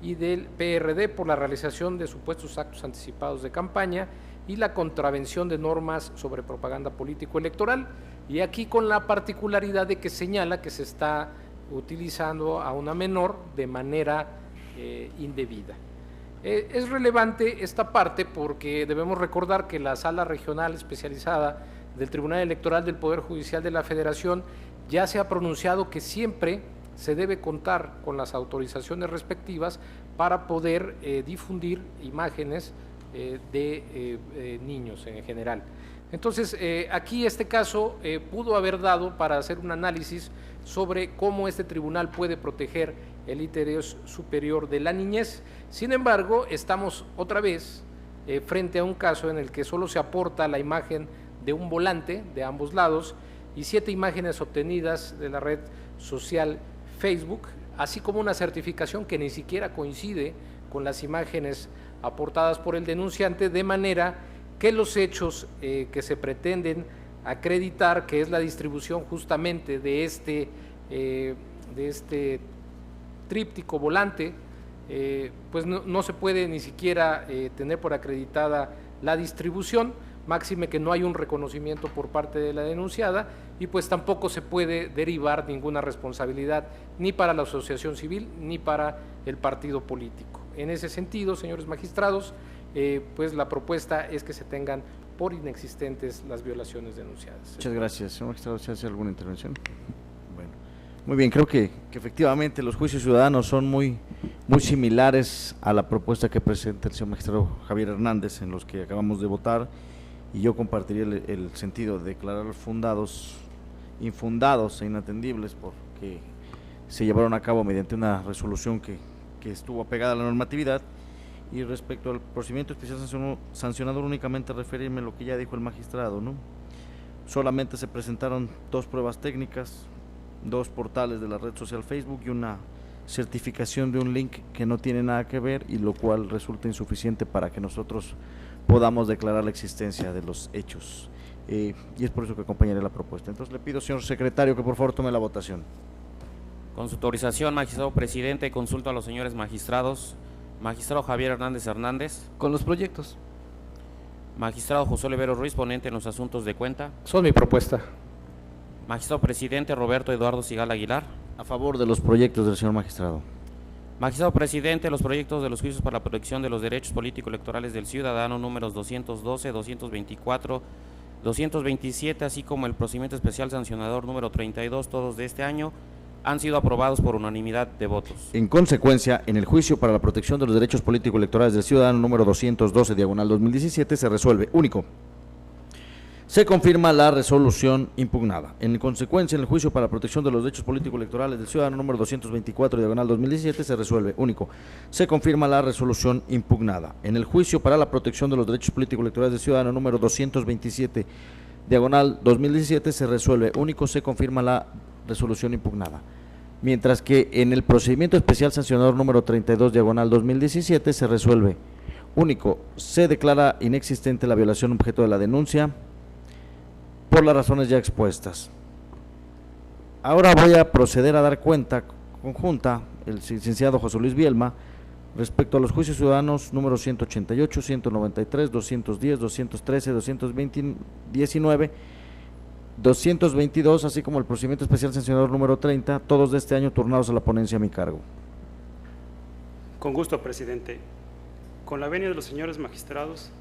y del PRD por la realización de supuestos actos anticipados de campaña y la contravención de normas sobre propaganda político-electoral, y aquí con la particularidad de que señala que se está utilizando a una menor de manera indebida. Es relevante esta parte porque debemos recordar que la Sala Regional Especializada del Tribunal Electoral del Poder Judicial de la Federación ya se ha pronunciado que siempre se debe contar con las autorizaciones respectivas para poder difundir imágenes de niños en general. Entonces, aquí este caso pudo haber dado para hacer un análisis sobre cómo este tribunal puede proteger el interés superior de la niñez. Sin embargo, estamos otra vez frente a un caso en el que solo se aporta la imagen de un volante de ambos lados y 7 imágenes obtenidas de la red social Facebook, así como una certificación que ni siquiera coincide con las imágenes aportadas por el denunciante, de manera que los hechos que se pretenden acreditar, que es la distribución justamente de este tríptico volante, pues no se puede ni siquiera tener por acreditada la distribución, máxime que no hay un reconocimiento por parte de la denunciada, y pues tampoco se puede derivar ninguna responsabilidad ni para la asociación civil ni para el partido político. En ese sentido, señores magistrados, pues la propuesta es que se tengan por inexistentes las violaciones denunciadas. Muchas gracias. Señor magistrado, ¿se hace alguna intervención? Bueno, muy bien, creo que efectivamente los juicios ciudadanos son muy similares a la propuesta que presenta el señor magistrado Javier Hernández, en los que acabamos de votar, y yo compartiría el sentido de declarar infundados e inatendibles porque se llevaron a cabo mediante una resolución que estuvo apegada a la normatividad. Y respecto al procedimiento especial sancionador, únicamente referirme a lo que ya dijo el magistrado, ¿no? Solamente se presentaron 2 pruebas técnicas, 2 portales de la red social Facebook y una certificación de un link que no tiene nada que ver, y lo cual resulta insuficiente para que nosotros podamos declarar la existencia de los hechos. Y es por eso que acompañaré la propuesta. Entonces le pido, señor secretario, que por favor tome la votación. Con su autorización, magistrado presidente, consulto a los señores magistrados. Magistrado Javier Hernández Hernández. Con los proyectos. Magistrado José Olivero Ruiz, ponente en los asuntos de cuenta. Son mi propuesta. Magistrado presidente Roberto Eduardo Sigal Aguilar. A favor de los proyectos del señor magistrado. Magistrado presidente, los proyectos de los juicios para la protección de los derechos político-electorales del ciudadano números 212, 224, 227, así como el procedimiento especial sancionador número 32, todos de este año, han sido aprobados por unanimidad de votos. En consecuencia, en el juicio para la protección de los derechos político-electorales del ciudadano número 212, /2017, se resuelve: único, Se confirma la resolución impugnada. En consecuencia, en el juicio para la protección de los derechos políticos electorales del ciudadano número 224, diagonal 2017, se resuelve. Único. Se confirma la resolución impugnada. En el juicio para la protección de los derechos políticos electorales del ciudadano número 227, diagonal 2017, se resuelve. Único. Se confirma la resolución impugnada. Mientras que en el procedimiento especial sancionador número 32, diagonal 2017, se resuelve. Único. Se declara inexistente la violación objeto de la denuncia por las razones ya expuestas. Ahora voy a proceder a dar cuenta conjunta, el licenciado José Luis Bielma, respecto a los juicios ciudadanos número 188, 193, 210, 213, 219, 222, así como el procedimiento especial sancionador número 30, todos de este año turnados a la ponencia a mi cargo. Con gusto, presidente. Con la venia de los señores magistrados,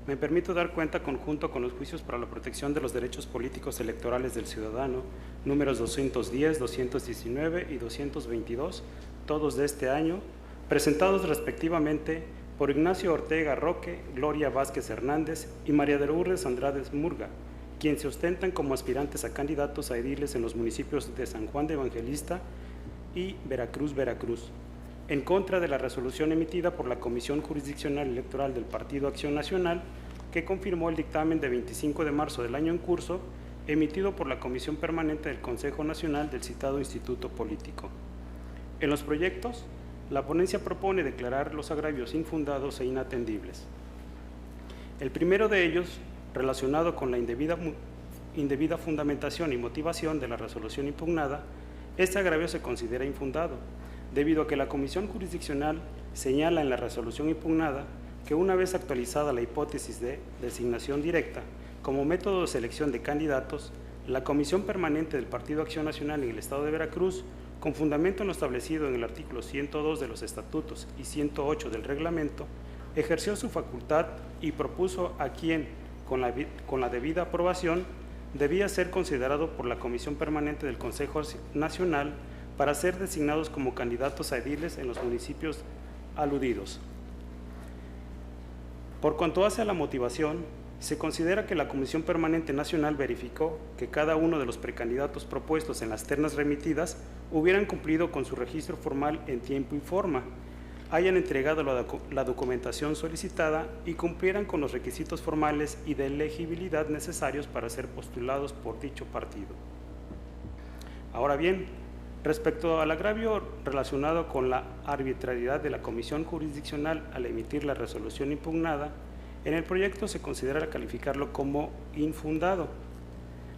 me permito dar cuenta conjunto con los juicios para la protección de los derechos políticos electorales del ciudadano, números 210, 219 y 222, todos de este año, presentados respectivamente por Ignacio Ortega Roque, Gloria Vázquez Hernández y María de Lourdes Andrade Murga, quienes se ostentan como aspirantes a candidatos a ediles en los municipios de San Juan de Evangelista y Veracruz, en contra de la resolución emitida por la Comisión Jurisdiccional Electoral del Partido Acción Nacional, que confirmó el dictamen de 25 de marzo del año en curso, emitido por la Comisión Permanente del Consejo Nacional del citado Instituto Político. En los proyectos, la ponencia propone declarar los agravios infundados e inatendibles. El primero de ellos, relacionado con la indebida fundamentación y motivación de la resolución impugnada, este agravio se considera infundado, debido a que la Comisión Jurisdiccional señala en la resolución impugnada que una vez actualizada la hipótesis de designación directa como método de selección de candidatos, la Comisión Permanente del Partido Acción Nacional en el Estado de Veracruz, con fundamento en lo establecido en el artículo 102 de los Estatutos y 108 del Reglamento, ejerció su facultad y propuso a quien, con la debida aprobación, debía ser considerado por la Comisión Permanente del Consejo Nacional para ser designados como candidatos a ediles en los municipios aludidos. Por cuanto hace a la motivación, se considera que la Comisión Permanente Nacional verificó que cada uno de los precandidatos propuestos en las ternas remitidas hubieran cumplido con su registro formal en tiempo y forma, hayan entregado la documentación solicitada y cumplieran con los requisitos formales y de elegibilidad necesarios para ser postulados por dicho partido. Ahora bien, respecto al agravio relacionado con la arbitrariedad de la Comisión Jurisdiccional al emitir la resolución impugnada, en el proyecto se considera calificarlo como infundado.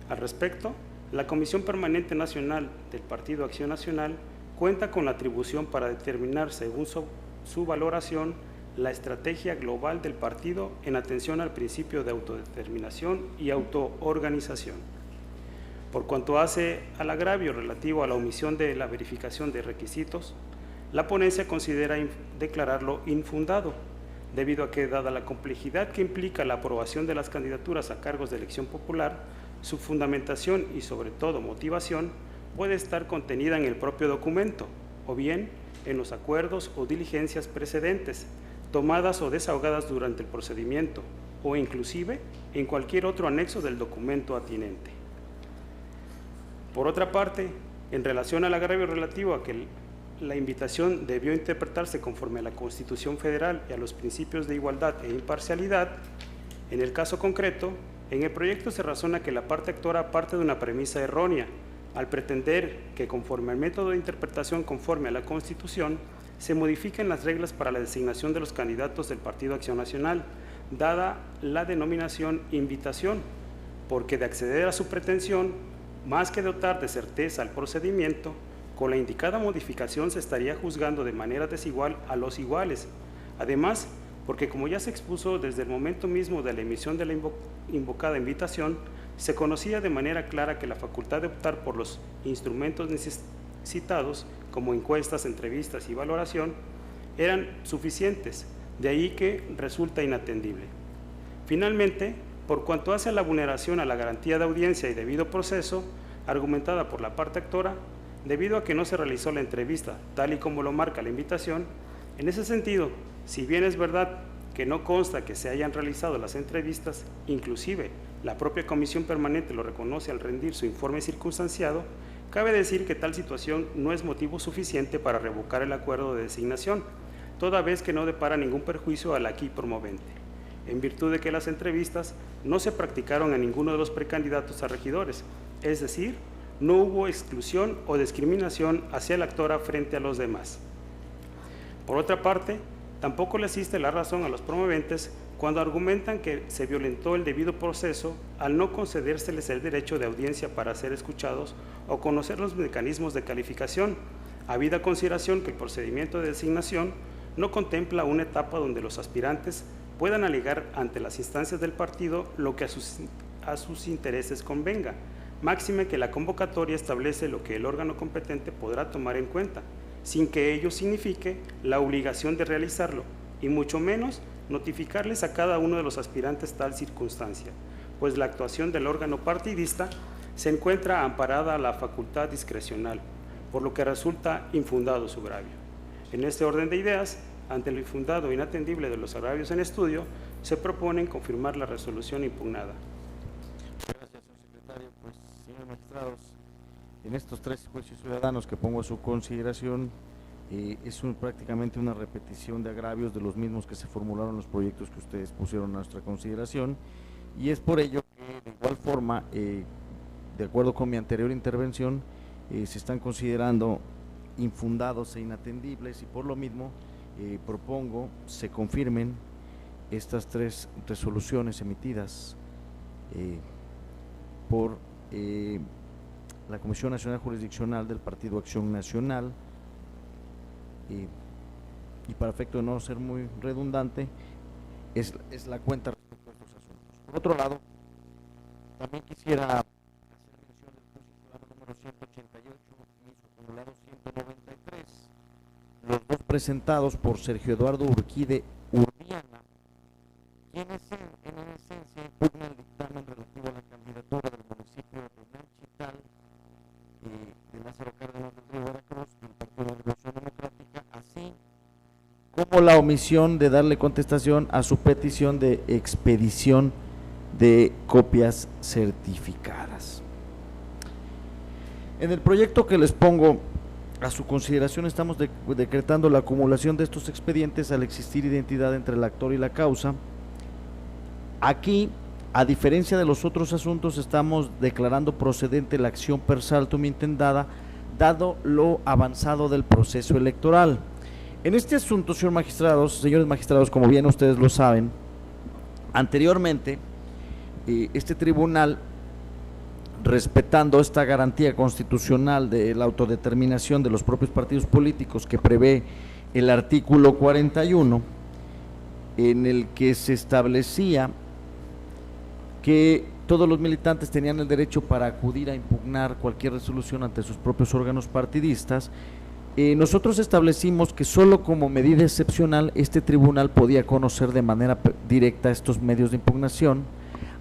Al respecto, la Comisión Permanente Nacional del Partido Acción Nacional cuenta con la atribución para determinar, según su valoración, la estrategia global del partido en atención al principio de autodeterminación y autoorganización. Por cuanto hace al agravio relativo a la omisión de la verificación de requisitos, la ponencia considera declararlo infundado, debido a que, dada la complejidad que implica la aprobación de las candidaturas a cargos de elección popular, su fundamentación y sobre todo motivación puede estar contenida en el propio documento, o bien en los acuerdos o diligencias precedentes, tomadas o desahogadas durante el procedimiento, o inclusive en cualquier otro anexo del documento atinente. Por otra parte, en relación al agravio relativo a que la invitación debió interpretarse conforme a la Constitución Federal y a los principios de igualdad e imparcialidad, en el caso concreto, en el proyecto se razona que la parte actora parte de una premisa errónea, al pretender que conforme al método de interpretación conforme a la Constitución, se modifiquen las reglas para la designación de los candidatos del Partido Acción Nacional, dada la denominación invitación, porque de acceder a su pretensión, más que dotar de certeza al procedimiento, con la indicada modificación se estaría juzgando de manera desigual a los iguales. Además, porque como ya se expuso desde el momento mismo de la emisión de la invocada invitación, se conocía de manera clara que la facultad de optar por los instrumentos necesitados, como encuestas, entrevistas y valoración, eran suficientes, de ahí que resulta inatendible. Finalmente, por cuanto hace a la vulneración a la garantía de audiencia y debido proceso, argumentada por la parte actora, debido a que no se realizó la entrevista tal y como lo marca la invitación, en ese sentido, si bien es verdad que no consta que se hayan realizado las entrevistas, inclusive la propia Comisión Permanente lo reconoce al rendir su informe circunstanciado, cabe decir que tal situación no es motivo suficiente para revocar el acuerdo de designación, toda vez que no depara ningún perjuicio al aquí promovente, en virtud de que las entrevistas no se practicaron a ninguno de los precandidatos a regidores, es decir, no hubo exclusión o discriminación hacia la actora frente a los demás. Por otra parte, tampoco le asiste la razón a los promoventes cuando argumentan que se violentó el debido proceso al no concedérseles el derecho de audiencia para ser escuchados o conocer los mecanismos de calificación, habida consideración que el procedimiento de designación no contempla una etapa donde los aspirantes puedan alegar ante las instancias del partido lo que a sus intereses convenga, máxime que la convocatoria establece lo que el órgano competente podrá tomar en cuenta, sin que ello signifique la obligación de realizarlo, y mucho menos notificarles a cada uno de los aspirantes tal circunstancia, pues la actuación del órgano partidista se encuentra amparada a la facultad discrecional, por lo que resulta infundado su agravio. En este orden de ideas, ante lo infundado e inatendible de los agravios en estudio, se proponen confirmar la resolución impugnada. Gracias, señor secretario. Pues, señores magistrados, en estos 3 juicios ciudadanos que pongo a su consideración, es prácticamente una repetición de agravios de los mismos que se formularon en los proyectos que ustedes pusieron a nuestra consideración, y es por ello que, de igual forma, de acuerdo con mi anterior intervención, se están considerando infundados e inatendibles, y por lo mismo propongo se confirmen estas 3 resoluciones emitidas por la Comisión Nacional Jurisdiccional del Partido Acción Nacional, y para efecto de no ser muy redundante, es la cuenta respecto a estos asuntos. Por otro lado, también quisiera hacer mención del juicio ciudadano número 188, mismo acumulado 193, los 2 presentados por Sergio Eduardo Urquide Urbiana, quienes en esencia impugnan el dictamen relativo a la candidatura del municipio de Nanchital, de Lázaro Cárdenas del Río Veracruz, del Partido de Revolución Democrática, así como la omisión de darle contestación a su petición de expedición de copias certificadas. En el proyecto que les pongo a su consideración, estamos decretando la acumulación de estos expedientes al existir identidad entre el actor y la causa. Aquí, a diferencia de los otros asuntos, estamos declarando procedente la acción per saltum intentada, dado lo avanzado del proceso electoral. En este asunto, señores magistrados, como bien ustedes lo saben, anteriormente, este tribunal, respetando esta garantía constitucional de la autodeterminación de los propios partidos políticos que prevé el artículo 41, en el que se establecía que todos los militantes tenían el derecho para acudir a impugnar cualquier resolución ante sus propios órganos partidistas, nosotros establecimos que solo como medida excepcional este tribunal podía conocer de manera directa estos medios de impugnación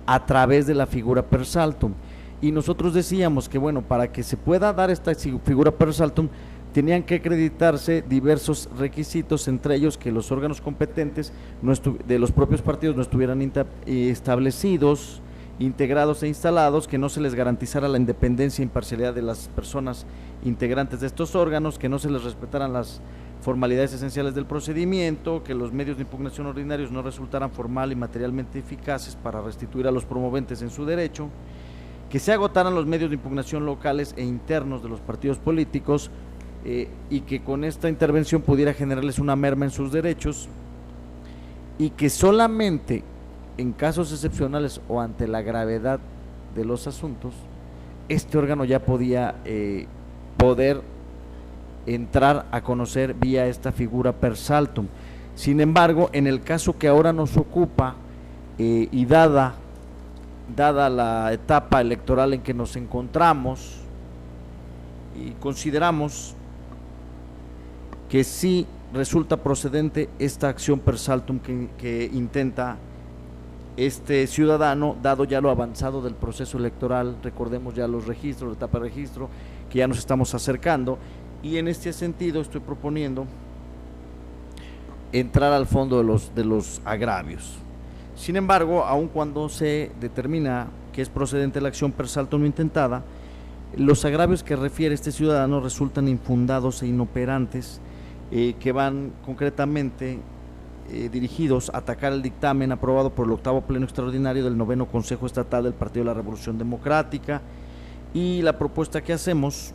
a través de la figura per saltum, y nosotros decíamos que bueno, para que se pueda dar esta figura per saltum tenían que acreditarse diversos requisitos, entre ellos que los órganos competentes de los propios partidos no estuvieran establecidos, integrados e instalados, que no se les garantizara la independencia e imparcialidad de las personas integrantes de estos órganos, que no se les respetaran las formalidades esenciales del procedimiento, que los medios de impugnación ordinarios no resultaran formal y materialmente eficaces para restituir a los promoventes en su derecho, que se agotaran los medios de impugnación locales e internos de los partidos políticos, y que con esta intervención pudiera generarles una merma en sus derechos, y que solamente en casos excepcionales o ante la gravedad de los asuntos, este órgano ya podía poder entrar a conocer vía esta figura per saltum. Sin embargo, en el caso que ahora nos ocupa, y dada la etapa electoral en que nos encontramos, y consideramos que sí resulta procedente esta acción per saltum que intenta este ciudadano, dado ya lo avanzado del proceso electoral. Recordemos ya los registros, la etapa de registro, que ya nos estamos acercando, y en este sentido estoy proponiendo entrar al fondo de los agravios. Sin embargo, aun cuando se determina que es procedente la acción per salto no intentada, los agravios que refiere este ciudadano resultan infundados e inoperantes, que van concretamente dirigidos a atacar el dictamen aprobado por el 8º Pleno Extraordinario del 9º Consejo Estatal del Partido de la Revolución Democrática, y la propuesta que hacemos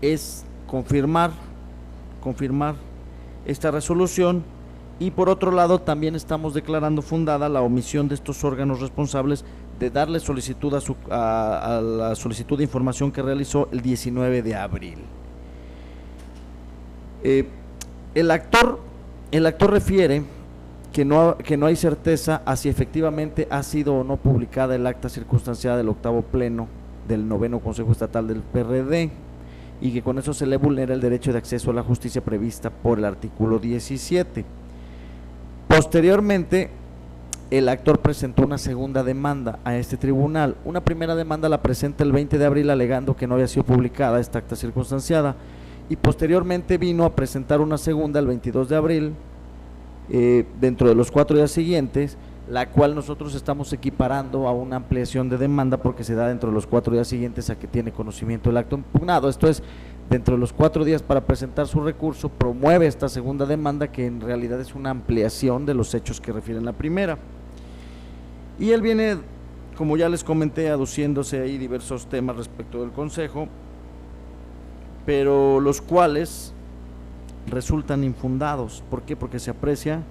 es confirmar esta resolución. Y por otro lado, también estamos declarando fundada la omisión de estos órganos responsables de darle solicitud a la solicitud de información que realizó el 19 de abril. El actor refiere que no hay certeza a si efectivamente ha sido o no publicada el acta circunstanciada del 8º Pleno del 9º Consejo Estatal del PRD, y que con eso se le vulnera el derecho de acceso a la justicia prevista por el artículo 17. Posteriormente, el actor presentó una segunda demanda a este tribunal. Una primera demanda la presenta el 20 de abril alegando que no había sido publicada esta acta circunstanciada, y posteriormente vino a presentar una segunda el 22 de abril, dentro de los 4 días siguientes, la cual nosotros estamos equiparando a una ampliación de demanda porque se da dentro de los 4 días siguientes a que tiene conocimiento del acto impugnado. Esto es, dentro de los 4 días para presentar su recurso, promueve esta segunda demanda, que en realidad es una ampliación de los hechos que refieren la primera. Y él viene, como ya les comenté, aduciéndose ahí diversos temas respecto del Consejo, pero los cuales resultan infundados. ¿Por qué? Porque se aprecia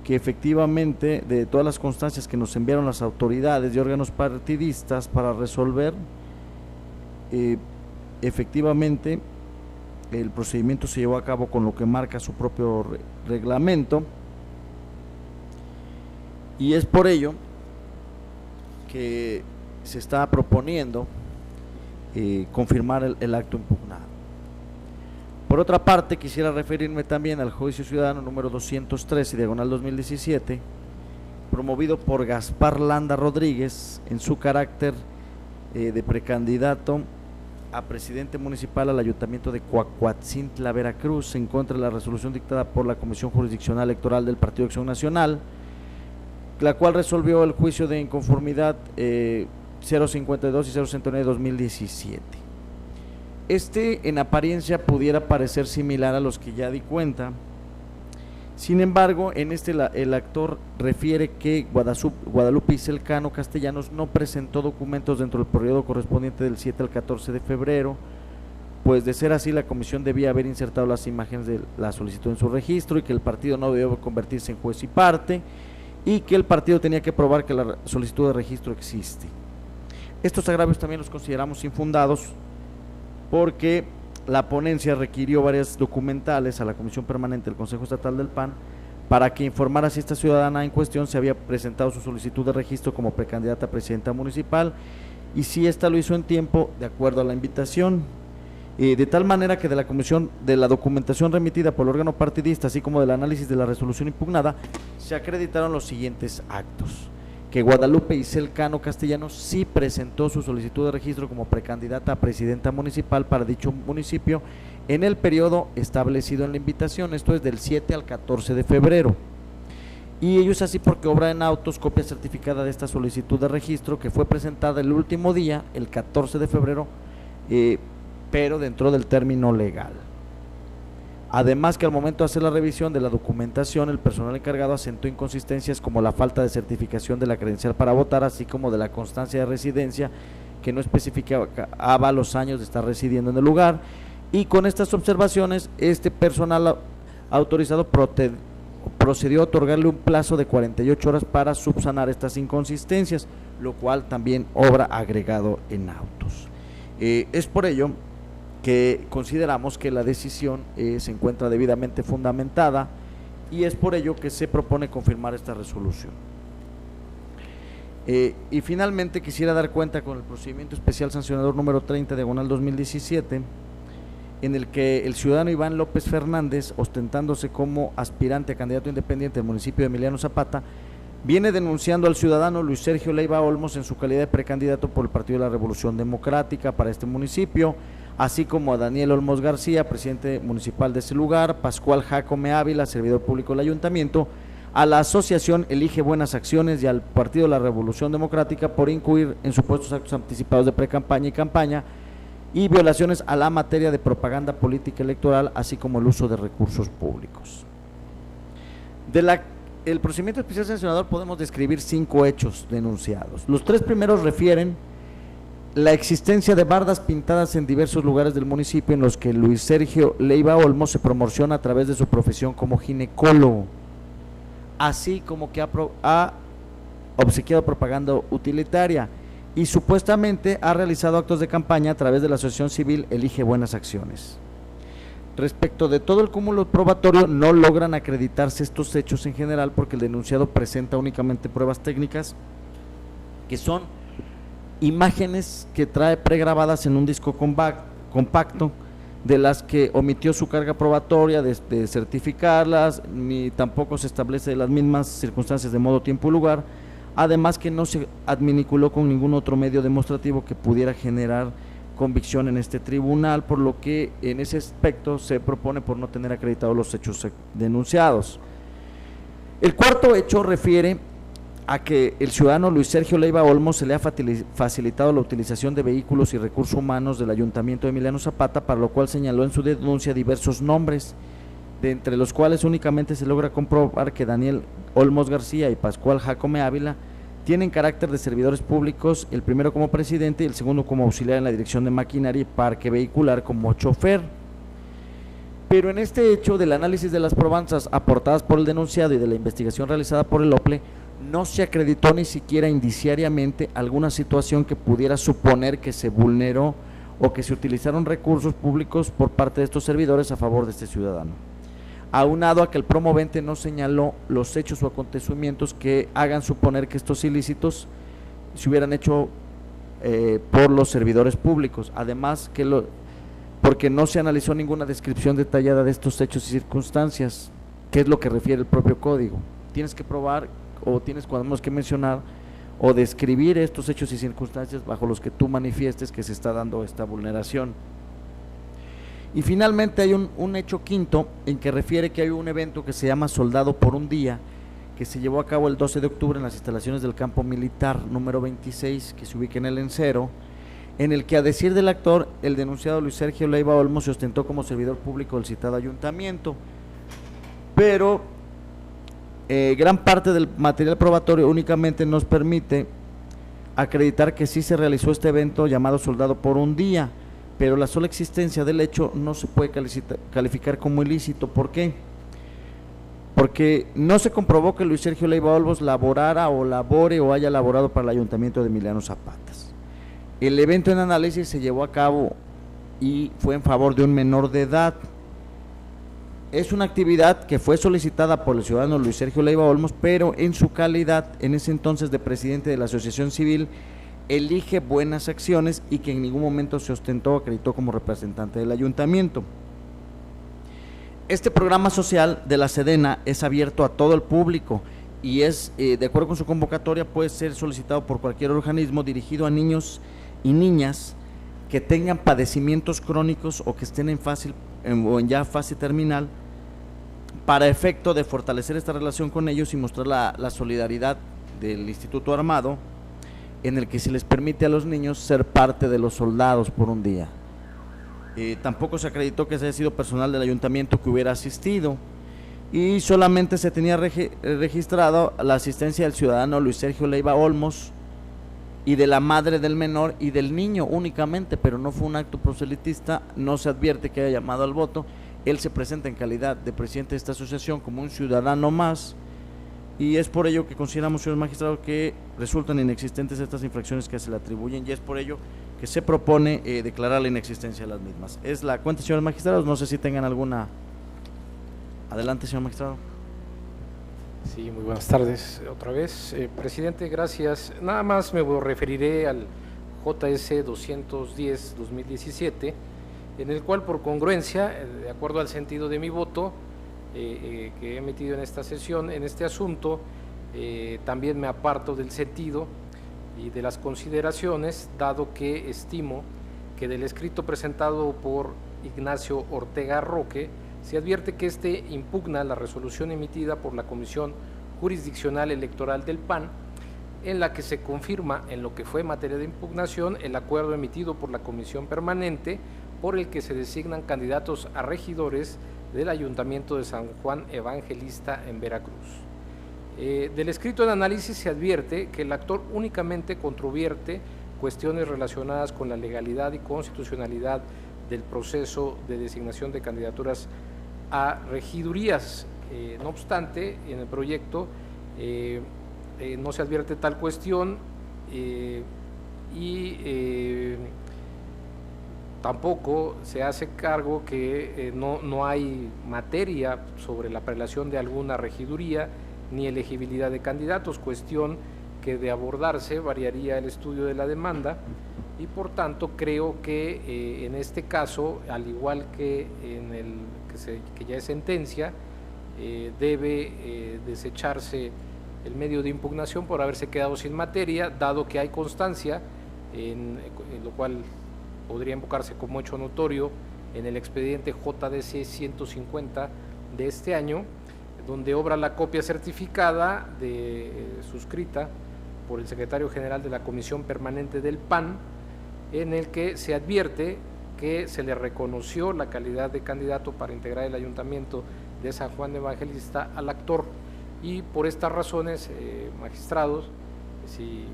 que efectivamente, de todas las constancias que nos enviaron las autoridades y órganos partidistas para resolver, efectivamente el procedimiento se llevó a cabo con lo que marca su propio reglamento, y es por ello que se está proponiendo confirmar el acto impugnado. Por otra parte, quisiera referirme también al juicio ciudadano número 213, diagonal 2017, promovido por Gaspar Landa Rodríguez en su carácter de precandidato a presidente municipal al Ayuntamiento de Cuacuatzintla, Veracruz, en contra de la resolución dictada por la Comisión Jurisdiccional Electoral del Partido de Acción Nacional, la cual resolvió el juicio de inconformidad 052 y 069 de 2017. En apariencia pudiera parecer similar a los que ya di cuenta. Sin embargo, en el actor refiere que Guadalupe Isel Cano Castellanos no presentó documentos dentro del periodo correspondiente del 7 al 14 de febrero, pues de ser así la comisión debía haber insertado las imágenes de la solicitud en su registro, y que el partido no debió convertirse en juez y parte, y que el partido tenía que probar que la solicitud de registro existe. Estos agravios también los consideramos infundados, porque la ponencia requirió varias documentales a la Comisión Permanente del Consejo Estatal del PAN para que informara si esta ciudadana en cuestión se había presentado su solicitud de registro como precandidata a presidenta municipal, y si ésta lo hizo en tiempo de acuerdo a la invitación, de tal manera que de la comisión, de la documentación remitida por el órgano partidista, así como del análisis de la resolución impugnada, se acreditaron los siguientes actos: que Guadalupe Isel Cano Castellanos sí presentó su solicitud de registro como precandidata a presidenta municipal para dicho municipio en el periodo establecido en la invitación, esto es del 7 al 14 de febrero. Y ello es así porque obra en autos copia certificada de esta solicitud de registro, que fue presentada el último día, el 14 de febrero, pero dentro del término legal. Además, que al momento de hacer la revisión de la documentación, el personal encargado asentó inconsistencias como la falta de certificación de la credencial para votar, así como de la constancia de residencia, que no especificaba los años de estar residiendo en el lugar, y con estas observaciones este personal autorizado procedió a otorgarle un plazo de 48 horas para subsanar estas inconsistencias, lo cual también obra agregado en autos. Es por ello que consideramos que la decisión se encuentra debidamente fundamentada, y es por ello que se propone confirmar esta resolución. Y finalmente quisiera dar cuenta con el procedimiento especial sancionador número 30, diagonal 2017, en el que el ciudadano Iván López Fernández, ostentándose como aspirante a candidato independiente del municipio de Emiliano Zapata, viene denunciando al ciudadano Luis Sergio Leiva Olmos en su calidad de precandidato por el Partido de la Revolución Democrática para este municipio, así como a Daniel Olmos García, presidente municipal de ese lugar, Pascual Jacome Ávila, servidor público del ayuntamiento, a la asociación Elige Buenas Acciones y al Partido de la Revolución Democrática por incluir en supuestos actos anticipados de precampaña y campaña y violaciones a la materia de propaganda política electoral, así como el uso de recursos públicos. El procedimiento especial sancionador podemos describir 5 hechos denunciados. Los 3 primeros refieren la existencia de bardas pintadas en diversos lugares del municipio en los que Luis Sergio Leiva Olmos se promociona a través de su profesión como ginecólogo, así como que ha obsequiado propaganda utilitaria y supuestamente ha realizado actos de campaña a través de la asociación civil Elige Buenas Acciones. Respecto de todo el cúmulo probatorio, no logran acreditarse estos hechos en general porque el denunciado presenta únicamente pruebas técnicas que son imágenes que trae pregrabadas en un disco compacto, de las que omitió su carga probatoria de certificarlas, ni tampoco se establece las mismas circunstancias de modo, tiempo y lugar, además que no se adminiculó con ningún otro medio demostrativo que pudiera generar convicción en este tribunal, por lo que en ese aspecto se propone por no tener acreditados los hechos denunciados. El cuarto hecho refiere a que el ciudadano Luis Sergio Leiva Olmos se le ha facilitado la utilización de vehículos y recursos humanos del Ayuntamiento de Emiliano Zapata, para lo cual señaló en su denuncia diversos nombres, de entre los cuales únicamente se logra comprobar que Daniel Olmos García y Pascual Jacome Ávila tienen carácter de servidores públicos, el primero como presidente y el segundo como auxiliar en la dirección de maquinaria y parque vehicular como chofer. Pero en este hecho del análisis de las probanzas aportadas por el denunciado y de la investigación realizada por el OPLE, no se acreditó ni siquiera indiciariamente alguna situación que pudiera suponer que se vulneró o que se utilizaron recursos públicos por parte de estos servidores a favor de este ciudadano, aunado a que el promovente no señaló los hechos o acontecimientos que hagan suponer que estos ilícitos se hubieran hecho por los servidores públicos, además porque no se analizó ninguna descripción detallada de estos hechos y circunstancias, que es lo que refiere el propio código. Tienes que probar o tienes que mencionar o describir estos hechos y circunstancias bajo los que tú manifiestes que se está dando esta vulneración. Y finalmente hay un hecho quinto en que refiere que hay un evento que se llama Soldado por un Día, que se llevó a cabo el 12 de octubre en las instalaciones del campo militar número 26, que se ubica en el Encero, en el que, a decir del actor, el denunciado Luis Sergio Leiva Olmos se ostentó como servidor público del citado ayuntamiento, pero gran parte del material probatorio únicamente nos permite acreditar que sí se realizó este evento llamado Soldado por un Día, pero la sola existencia del hecho no se puede calificar como ilícito. ¿Por qué? Porque no se comprobó que Luis Sergio Leiva Olmos laborara o labore o haya laborado para el Ayuntamiento de Emiliano Zapata. El evento en análisis se llevó a cabo y fue en favor de un menor de edad. Es una actividad que fue solicitada por el ciudadano Luis Sergio Leiva Olmos, pero en su calidad, en ese entonces, de presidente de la Asociación Civil Elige Buenas Acciones, y que en ningún momento se ostentó o acreditó como representante del ayuntamiento. Este programa social de la Sedena es abierto a todo el público y es, de acuerdo con su convocatoria, puede ser solicitado por cualquier organismo dirigido a niños y niñas que tengan padecimientos crónicos o que estén en ya fase terminal, para efecto de fortalecer esta relación con ellos y mostrar la solidaridad del Instituto Armado, en el que se les permite a los niños ser parte de los soldados por un día. Tampoco se acreditó que se haya sido personal del ayuntamiento que hubiera asistido, y solamente se tenía registrado la asistencia del ciudadano Luis Sergio Leiva Olmos y de la madre del menor y del niño únicamente, pero no fue un acto proselitista, no se advierte que haya llamado al voto. Él se presenta en calidad de presidente de esta asociación como un ciudadano más, y es por ello que consideramos, señor magistrado, que resultan inexistentes estas infracciones que se le atribuyen, y es por ello que se propone declarar la inexistencia de las mismas. Es la cuenta, señores magistrados. No sé si tengan alguna. Adelante, señor magistrado. Sí, muy buenas tardes otra vez. Presidente, gracias. Nada más me referiré al JS 210-2017, en el cual, por congruencia, de acuerdo al sentido de mi voto que he emitido en esta sesión, en este asunto, también me aparto del sentido y de las consideraciones, dado que estimo que del escrito presentado por Ignacio Ortega Roque se advierte que impugna la resolución emitida por la Comisión jurisdiccional electoral del PAN, en la que se confirma en lo que fue materia de impugnación el acuerdo emitido por la Comisión Permanente por el que se designan candidatos a regidores del Ayuntamiento de San Juan Evangelista en Veracruz. Del escrito de análisis se advierte que el actor únicamente controvierte cuestiones relacionadas con la legalidad y constitucionalidad del proceso de designación de candidaturas a regidurías. No obstante, en el proyecto no se advierte tal cuestión tampoco se hace cargo que no hay materia sobre la prelación de alguna regiduría ni elegibilidad de candidatos, cuestión que de abordarse variaría el estudio de la demanda, y por tanto creo que en este caso, al igual que en el que ya es sentencia, debe desecharse el medio de impugnación por haberse quedado sin materia, dado que hay constancia, en lo cual podría invocarse como hecho notorio en el expediente JDC 150 de este año, donde obra la copia certificada suscrita por el secretario general de la Comisión Permanente del PAN, en el que se advierte que se le reconoció la calidad de candidato para integrar el Ayuntamiento de San Juan de Evangelista al actor, y por estas razones, magistrados, si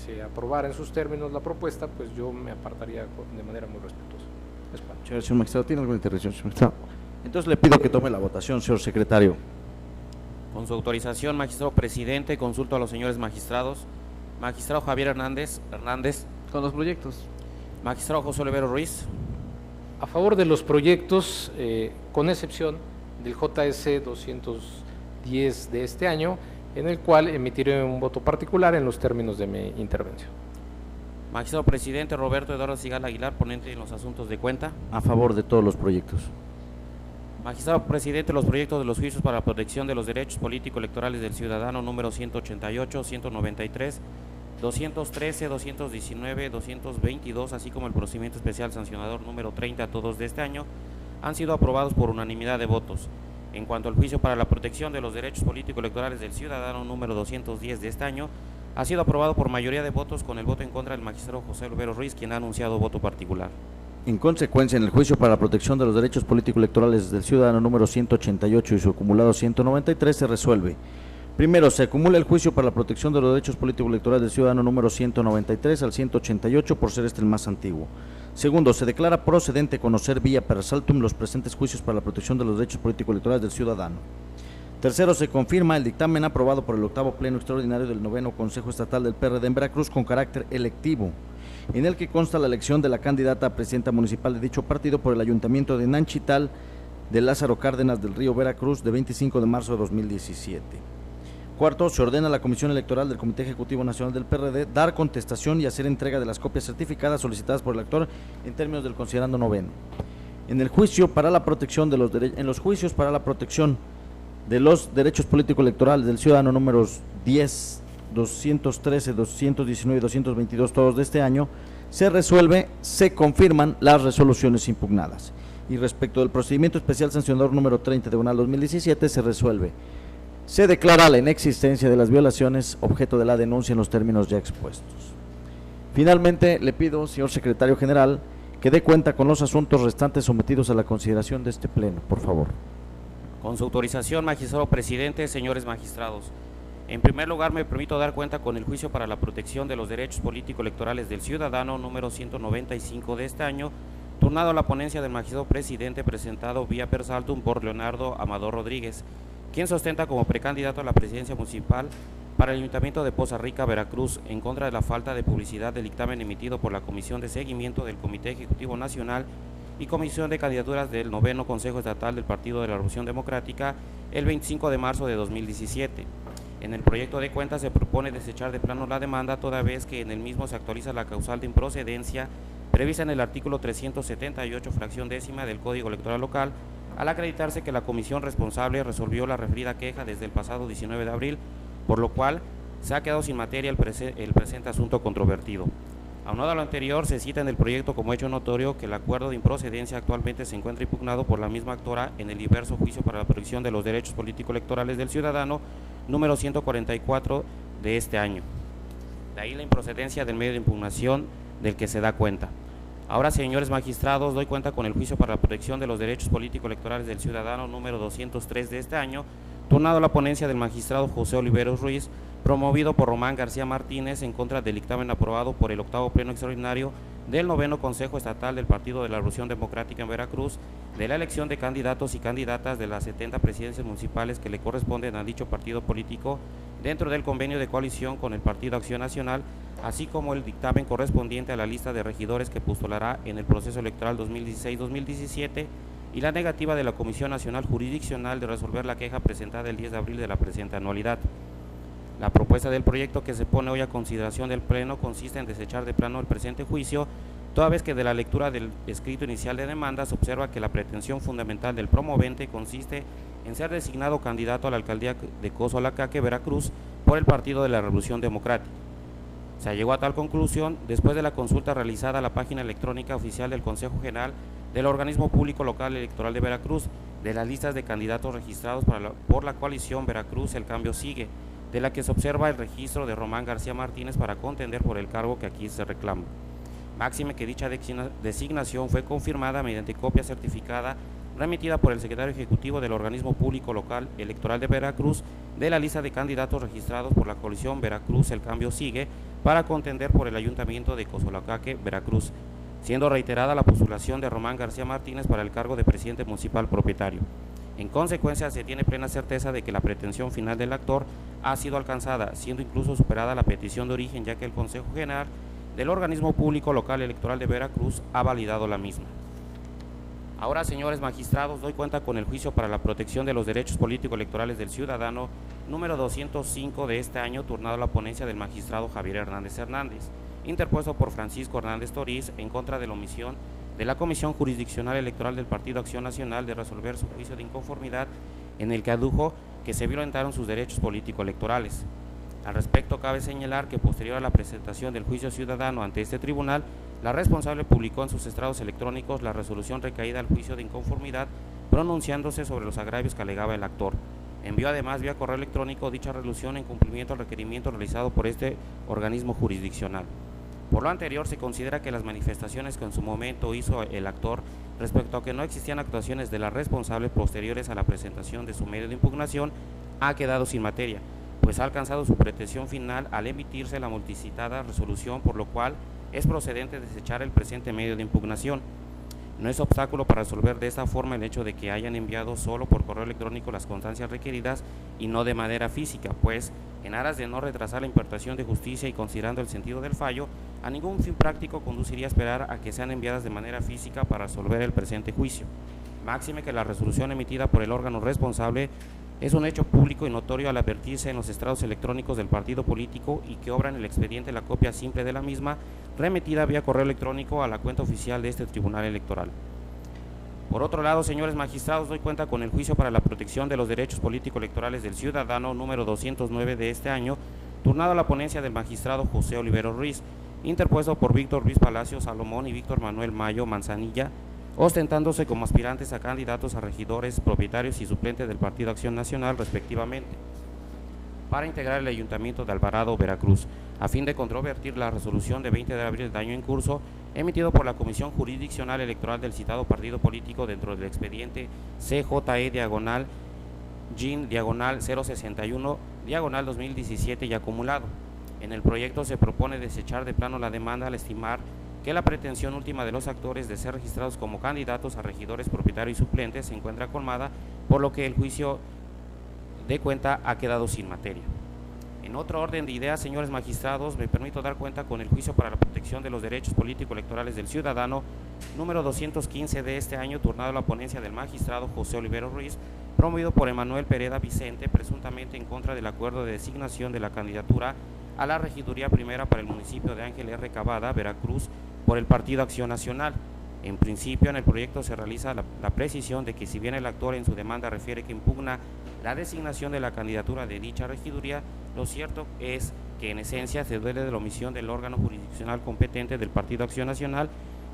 se aprobara en sus términos la propuesta, pues yo me apartaría de manera muy respetuosa. Señor magistrado, ¿tiene alguna intervención, señor magistrado? Entonces le pido que tome la votación, señor secretario. Con su autorización, magistrado presidente, consulto a los señores magistrados. Magistrado Javier Hernández. Con los proyectos. Magistrado José Olivero Ruiz. A favor de los proyectos, con excepción del JS 210 de este año, en el cual emitiré un voto particular en los términos de mi intervención. Magistrado presidente Roberto Eduardo Sigal Aguilar, ponente en los asuntos de cuenta. A favor de todos los proyectos. Magistrado presidente, los proyectos de los juicios para la protección de los derechos político-electorales del ciudadano número 188, 193, 213, 219, 222, así como el procedimiento especial sancionador número 30, todos de este año, han sido aprobados por unanimidad de votos. En cuanto al juicio para la protección de los derechos político-electorales del ciudadano número 210 de este año, ha sido aprobado por mayoría de votos, con el voto en contra del magistrado José Olivero Ruiz, quien ha anunciado voto particular. En consecuencia, en el juicio para la protección de los derechos político-electorales del ciudadano número 188 y su acumulado 193 se resuelve. Primero, se acumula el juicio para la protección de los derechos político-electorales del ciudadano número 193 al 188 por ser este el más antiguo. Segundo, se declara procedente conocer vía per saltum los presentes juicios para la protección de los derechos político-electorales del ciudadano. Tercero, se confirma el dictamen aprobado por el octavo Pleno Extraordinario del 9º Consejo Estatal del PRD en Veracruz con carácter electivo, en el que consta la elección de la candidata a presidenta municipal de dicho partido por el Ayuntamiento de Nanchital de Lázaro Cárdenas del Río, Veracruz, de 25 de marzo de 2017. Cuarto, se ordena a la Comisión Electoral del Comité Ejecutivo Nacional del PRD dar contestación y hacer entrega de las copias certificadas solicitadas por el actor en términos del considerando noveno. En el juicio para la protección de los juicios para la protección de los derechos político-electorales del ciudadano números 10, 213, 219 y 222, todos de este año, se confirman las resoluciones impugnadas. Y respecto del procedimiento especial sancionador número 30 de 2017, se declara la inexistencia de las violaciones objeto de la denuncia en los términos ya expuestos. Finalmente, le pido, señor secretario general, que dé cuenta con los asuntos restantes sometidos a la consideración de este pleno, por favor. Con su autorización, magistrado presidente, señores magistrados. En primer lugar, me permito dar cuenta con el juicio para la protección de los derechos político-electorales del ciudadano número 195 de este año, turnado a la ponencia del magistrado presidente, presentado vía per saltum por Leonardo Amador Rodríguez, quien se ostenta como precandidato a la presidencia municipal para el Ayuntamiento de Poza Rica, Veracruz, en contra de la falta de publicidad del dictamen emitido por la Comisión de Seguimiento del Comité Ejecutivo Nacional y Comisión de Candidaturas del 9º Consejo Estatal del Partido de la Revolución Democrática el 25 de marzo de 2017. En el proyecto de cuenta se propone desechar de plano la demanda, toda vez que en el mismo se actualiza la causal de improcedencia prevista en el artículo 378, fracción décima del Código Electoral Local, al acreditarse que la comisión responsable resolvió la referida queja desde el pasado 19 de abril, por lo cual se ha quedado sin materia el presente asunto controvertido. Aunado a lo anterior, se cita en el proyecto como hecho notorio que el acuerdo de improcedencia actualmente se encuentra impugnado por la misma actora en el diverso juicio para la protección de los derechos político-electorales del ciudadano número 144 de este año. De ahí la improcedencia del medio de impugnación del que se da cuenta. Ahora, señores magistrados, doy cuenta con el juicio para la protección de los derechos político-electorales del ciudadano número 203 de este año, turnado a la ponencia del magistrado José Oliveros Ruiz, promovido por Román García Martínez en contra del dictamen aprobado por el 8º Pleno Extraordinario del 9º Consejo Estatal del Partido de la Revolución Democrática en Veracruz, de la elección de candidatos y candidatas de las 70 presidencias municipales que le corresponden a dicho partido político dentro del convenio de coalición con el Partido Acción Nacional, así como el dictamen correspondiente a la lista de regidores que postulará en el proceso electoral 2016-2017 y la negativa de la Comisión Nacional Jurisdiccional de resolver la queja presentada el 10 de abril de la presente anualidad. La propuesta del proyecto que se pone hoy a consideración del Pleno consiste en desechar de plano el presente juicio, toda vez que de la lectura del escrito inicial de demanda se observa que la pretensión fundamental del promovente consiste en ser designado candidato a la alcaldía de Cozoalacaque, Veracruz, por el Partido de la Revolución Democrática. Se llegó a tal conclusión después de la consulta realizada a la página electrónica oficial del Consejo General del Organismo Público Local Electoral de Veracruz, de las listas de candidatos registrados por la coalición Veracruz El Cambio Sigue, de la que se observa el registro de Román García Martínez para contender por el cargo que aquí se reclama. Máxime que dicha designación fue confirmada mediante copia certificada remitida por el secretario ejecutivo del Organismo Público Local Electoral de Veracruz de la lista de candidatos registrados por la coalición Veracruz El Cambio Sigue para contender por el Ayuntamiento de Cozoalacaque, Veracruz, siendo reiterada la postulación de Román García Martínez para el cargo de presidente municipal propietario. En consecuencia, se tiene plena certeza de que la pretensión final del actor ha sido alcanzada, siendo incluso superada la petición de origen, ya que el Consejo General del Organismo Público Local Electoral de Veracruz ha validado la misma. Ahora, señores magistrados, doy cuenta con el juicio para la protección de los derechos político-electorales del ciudadano número 205 de este año, turnado a la ponencia del magistrado Javier Hernández Hernández, interpuesto por Francisco Hernández Toriz en contra de la omisión de la Comisión Jurisdiccional Electoral del Partido Acción Nacional de resolver su juicio de inconformidad en el que adujo que se violentaron sus derechos político-electorales. Al respecto, cabe señalar que posterior a la presentación del juicio ciudadano ante este tribunal, la responsable publicó en sus estrados electrónicos la resolución recaída al juicio de inconformidad, pronunciándose sobre los agravios que alegaba el actor. Envió además vía correo electrónico dicha resolución en cumplimiento al requerimiento realizado por este organismo jurisdiccional. Por lo anterior, se considera que las manifestaciones que en su momento hizo el actor respecto a que no existían actuaciones de la responsable posteriores a la presentación de su medio de impugnación ha quedado sin materia, pues ha alcanzado su pretensión final al emitirse la multicitada resolución, por lo cual es procedente desechar el presente medio de impugnación. No es obstáculo para resolver de esta forma el hecho de que hayan enviado solo por correo electrónico las constancias requeridas y no de manera física, pues, en aras de no retrasar la impartición de justicia y considerando el sentido del fallo, a ningún fin práctico conduciría a esperar a que sean enviadas de manera física para resolver el presente juicio. Máxime que la resolución emitida por el órgano responsable es un hecho público y notorio al advertirse en los estrados electrónicos del partido político y que obra en el expediente la copia simple de la misma, remitida vía correo electrónico a la cuenta oficial de este Tribunal Electoral. Por otro lado, señores magistrados, doy cuenta con el juicio para la protección de los derechos político-electorales del ciudadano número 209 de este año, turnado a la ponencia del magistrado José Oliveros Ruiz, interpuesto por Víctor Ruiz Palacio Salomón y Víctor Manuel Mayo Manzanilla, ostentándose como aspirantes a candidatos a regidores, propietarios y suplentes del Partido Acción Nacional, respectivamente, para integrar el Ayuntamiento de Alvarado, Veracruz, a fin de controvertir la resolución de 20 de abril del año en curso, emitido por la Comisión Jurisdiccional Electoral del citado partido político dentro del expediente CJE/GIN/061/2017 y acumulado. En el proyecto se propone desechar de plano la demanda al estimar que la pretensión última de los actores de ser registrados como candidatos a regidores, propietarios y suplentes se encuentra colmada, por lo que el juicio de cuenta ha quedado sin materia. En otro orden de ideas, señores magistrados, me permito dar cuenta con el juicio para la protección de los derechos político-electorales del ciudadano número 215 de este año, turnado a la ponencia del magistrado José Oliveros Ruiz, promovido por Emanuel Pereda Vicente, presuntamente en contra del acuerdo de designación de la candidatura a la regiduría primera para el municipio de Ángel R. Cavada, Veracruz, por el Partido Acción Nacional. En principio, en el proyecto se realiza la precisión de que si bien el actor en su demanda refiere que impugna la designación de la candidatura de dicha regiduría, lo cierto es que en esencia se duele de la omisión del órgano jurisdiccional competente del Partido Acción Nacional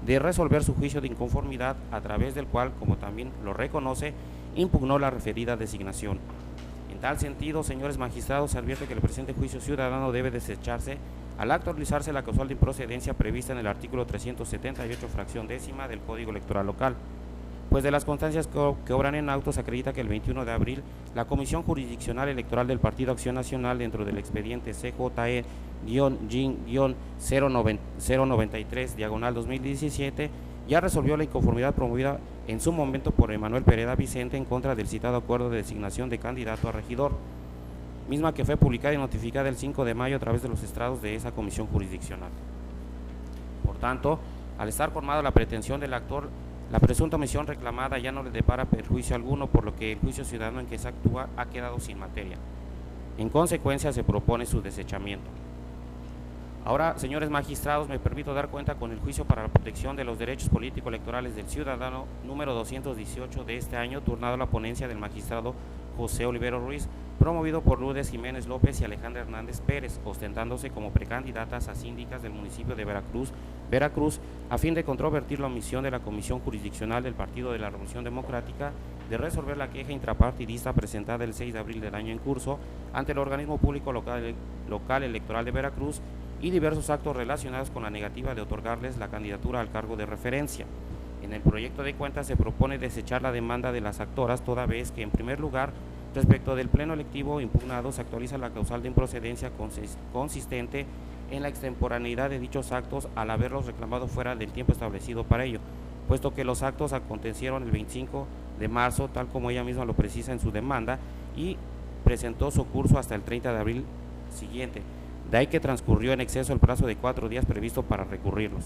de resolver su juicio de inconformidad, a través del cual, como también lo reconoce, impugnó la referida designación. En tal sentido, señores magistrados, se advierte que el presente juicio ciudadano debe desecharse al actualizarse la causal de improcedencia prevista en el artículo 378, fracción décima del Código Electoral Local, pues de las constancias que obran en autos acredita que el 21 de abril la Comisión Jurisdiccional Electoral del Partido Acción Nacional, dentro del expediente CJE-GIN-093/2017, ya resolvió la inconformidad promovida en su momento por Emanuel Pereda Vicente en contra del citado acuerdo de designación de candidato a regidor, misma que fue publicada y notificada el 5 de mayo a través de los estrados de esa comisión jurisdiccional. Por tanto, al estar formada la pretensión del actor, la presunta omisión reclamada ya no le depara perjuicio alguno, por lo que el juicio ciudadano en que se actúa ha quedado sin materia. En consecuencia, se propone su desechamiento. Ahora, señores magistrados, me permito dar cuenta con el juicio para la protección de los derechos político-electorales del ciudadano número 218 de este año, turnado a la ponencia del magistrado José Olivero Ruiz, promovido por Lourdes Jiménez López y Alejandra Hernández Pérez, ostentándose como precandidatas a síndicas del municipio de Veracruz, a fin de controvertir la omisión de la Comisión Jurisdiccional del Partido de la Revolución Democrática de resolver la queja intrapartidista presentada el 6 de abril del año en curso ante el organismo público local electoral de Veracruz y diversos actos relacionados con la negativa de otorgarles la candidatura al cargo de referencia. En el proyecto de cuenta se propone desechar la demanda de las actoras, toda vez que, en primer lugar, respecto del pleno electivo impugnado, se actualiza la causal de improcedencia consistente en la extemporaneidad de dichos actos al haberlos reclamado fuera del tiempo establecido para ello, puesto que los actos acontecieron el 25 de marzo, tal como ella misma lo precisa en su demanda, y presentó su curso hasta el 30 de abril siguiente. De ahí que transcurrió en exceso el plazo de 4 días previsto para recurrirlos.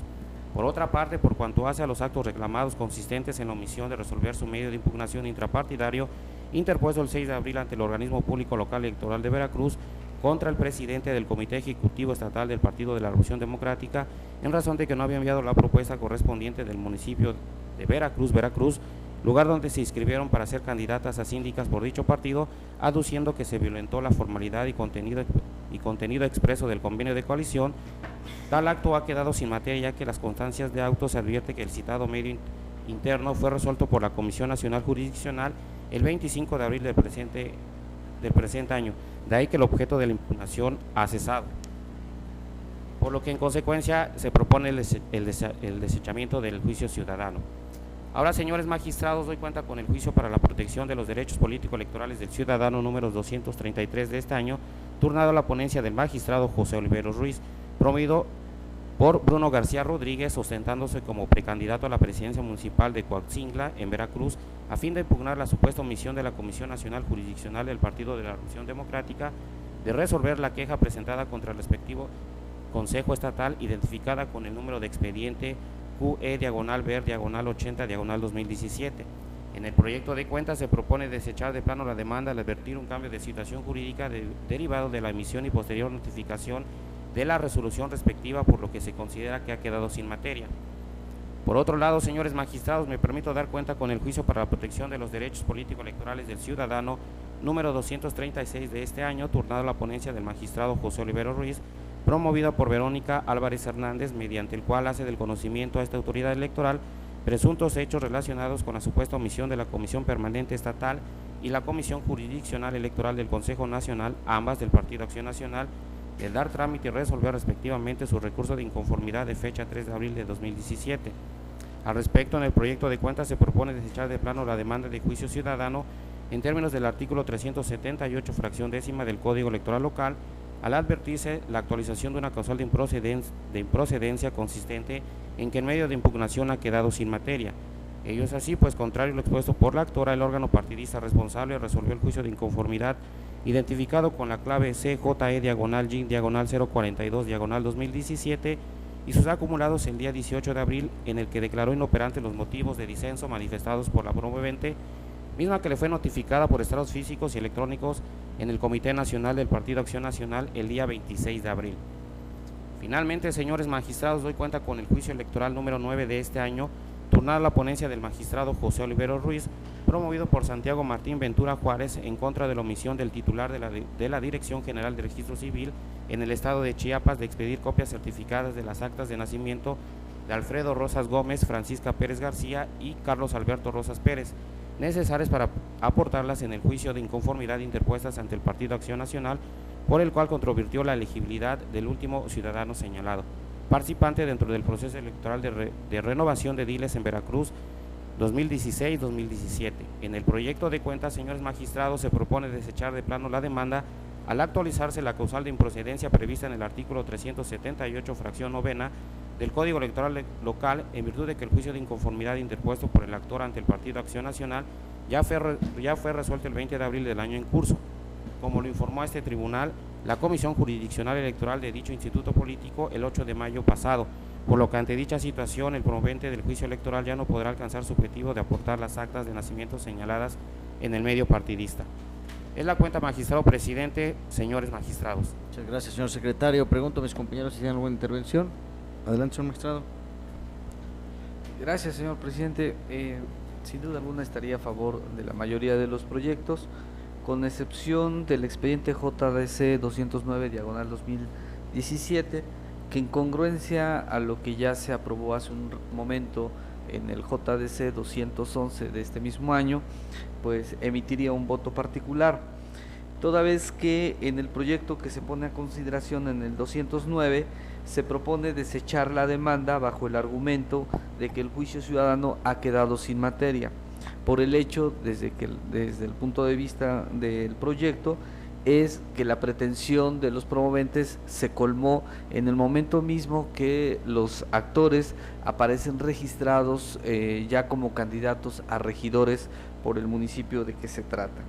Por otra parte, por cuanto hace a los actos reclamados consistentes en la omisión de resolver su medio de impugnación intrapartidario, interpuesto el 6 de abril ante el organismo público local electoral de Veracruz contra el presidente del Comité Ejecutivo Estatal del Partido de la Revolución Democrática, en razón de que no había enviado la propuesta correspondiente del municipio de Veracruz, lugar donde se inscribieron para ser candidatas a síndicas por dicho partido, aduciendo que se violentó la formalidad y contenido expreso del convenio de coalición. Tal acto ha quedado sin materia, ya que las constancias de auto se advierte que el citado medio interno fue resuelto por la Comisión Nacional Jurisdiccional el 25 de abril del presente año, de ahí que el objeto de la impugnación ha cesado, por lo que en consecuencia se propone el desechamiento del juicio ciudadano. Ahora, señores magistrados, doy cuenta con el juicio para la protección de los derechos político-electorales del ciudadano número 233 de este año, turnado a la ponencia del magistrado José Olivero Ruiz, promovido por Bruno García Rodríguez, ostentándose como precandidato a la presidencia municipal de Coaxingla, en Veracruz, a fin de impugnar la supuesta omisión de la Comisión Nacional Jurisdiccional del Partido de la Revolución Democrática de resolver la queja presentada contra el respectivo Consejo Estatal, identificada con el número de expediente QE/ver/80/2017. En el proyecto de cuenta se propone desechar de plano la demanda al advertir un cambio de situación jurídica derivado de la emisión y posterior notificación de la resolución respectiva, por lo que se considera que ha quedado sin materia. Por otro lado, señores magistrados, me permito dar cuenta con el juicio para la protección de los derechos político-electorales del ciudadano número 236 de este año, turnado a la ponencia del magistrado José Olivero Ruiz, promovida por Verónica Álvarez Hernández, mediante el cual hace del conocimiento a esta autoridad electoral presuntos hechos relacionados con la supuesta omisión de la Comisión Permanente Estatal y la Comisión Jurisdiccional Electoral del Consejo Nacional, ambas del Partido Acción Nacional, de dar trámite y resolver respectivamente su recurso de inconformidad de fecha 3 de abril de 2017. Al respecto, en el proyecto de cuenta se propone desechar de plano la demanda de juicio ciudadano en términos del artículo 378, fracción décima del Código Electoral Local, al advertirse la actualización de una causal de improcedencia consistente en que el medio de impugnación ha quedado sin materia. Ello es así, pues contrario a lo expuesto por la actora, el órgano partidista responsable resolvió el juicio de inconformidad identificado con la clave CJE/GIN/042/2017 y sus acumulados el día 18 de abril, en el que declaró inoperantes los motivos de disenso manifestados por la promovente, misma que le fue notificada por estados físicos y electrónicos en el Comité Nacional del Partido Acción Nacional el día 26 de abril. Finalmente, señores magistrados, doy cuenta con el juicio electoral número 9 de este año, turnada a la ponencia del magistrado José Olivero Ruiz, promovido por Santiago Martín Ventura Juárez, en contra de la omisión del titular de la Dirección General de Registro Civil en el estado de Chiapas de expedir copias certificadas de las actas de nacimiento de Alfredo Rosas Gómez, Francisca Pérez García y Carlos Alberto Rosas Pérez, necesarias para aportarlas en el juicio de inconformidad interpuestas ante el Partido Acción Nacional, por el cual controvirtió la elegibilidad del último ciudadano señalado, participante dentro del proceso electoral de renovación de ediles en Veracruz 2016-2017. En el proyecto de cuenta, señores magistrados, se propone desechar de plano la demanda al actualizarse la causal de improcedencia prevista en el artículo 378, fracción novena, del Código Electoral local, en virtud de que el juicio de inconformidad interpuesto por el actor ante el Partido Acción Nacional ya fue resuelto el 20 de abril del año en curso. Como lo informó a este tribunal la Comisión Jurisdiccional Electoral de dicho instituto político el 8 de mayo pasado, por lo que ante dicha situación el promovente del juicio electoral ya no podrá alcanzar su objetivo de aportar las actas de nacimiento señaladas en el medio partidista. Es la cuenta, magistrado presidente, señores magistrados. Muchas gracias, señor secretario. Pregunto a mis compañeros si tienen alguna intervención. Adelante, señor magistrado. Gracias, señor presidente. Sin duda alguna estaría a favor de la mayoría de los proyectos, con excepción del expediente JDC 209/2017, que en congruencia a lo que ya se aprobó hace un momento en el JDC 211 de este mismo año, pues emitiría un voto particular, toda vez que en el proyecto que se pone a consideración en el 209 se propone desechar la demanda bajo el argumento de que el juicio ciudadano ha quedado sin materia, por el hecho desde el punto de vista del proyecto es que la pretensión de los promoventes se colmó en el momento mismo que los actores aparecen registrados ya como candidatos a regidores por el municipio de que se trata.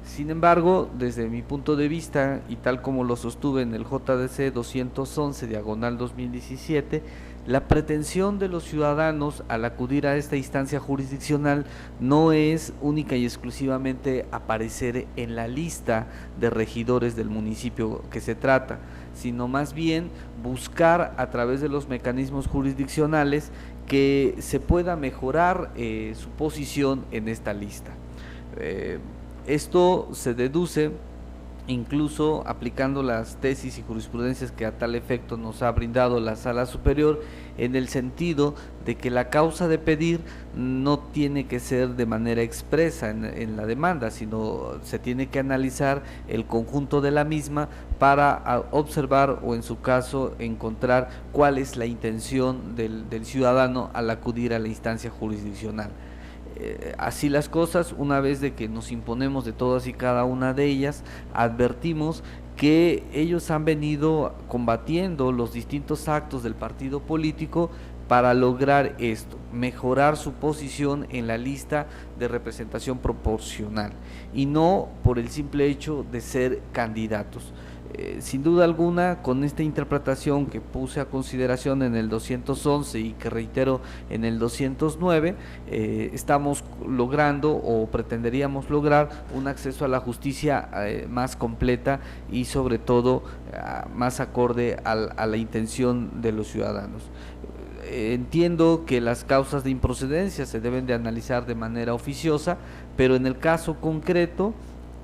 Sin embargo, desde mi punto de vista, y tal como lo sostuve en el JDC 211/2017, la pretensión de los ciudadanos al acudir a esta instancia jurisdiccional no es única y exclusivamente aparecer en la lista de regidores del municipio que se trata, sino más bien buscar a través de los mecanismos jurisdiccionales que se pueda mejorar su posición en esta lista. Esto se deduce incluso aplicando las tesis y jurisprudencias que a tal efecto nos ha brindado la Sala Superior, en el sentido de que la causa de pedir no tiene que ser de manera expresa en la demanda, sino se tiene que analizar el conjunto de la misma para observar o en su caso encontrar cuál es la intención del ciudadano al acudir a la instancia jurisdiccional. Así las cosas, una vez de que nos imponemos de todas y cada una de ellas, advertimos que ellos han venido combatiendo los distintos actos del partido político para lograr esto, mejorar su posición en la lista de representación proporcional y no por el simple hecho de ser candidatos. Sin duda alguna, con esta interpretación que puse a consideración en el 211 y que reitero en el 209, estamos logrando o pretenderíamos lograr un acceso a la justicia más completa y sobre todo más acorde a la intención de los ciudadanos. Entiendo que las causas de improcedencia se deben de analizar de manera oficiosa, pero en el caso concreto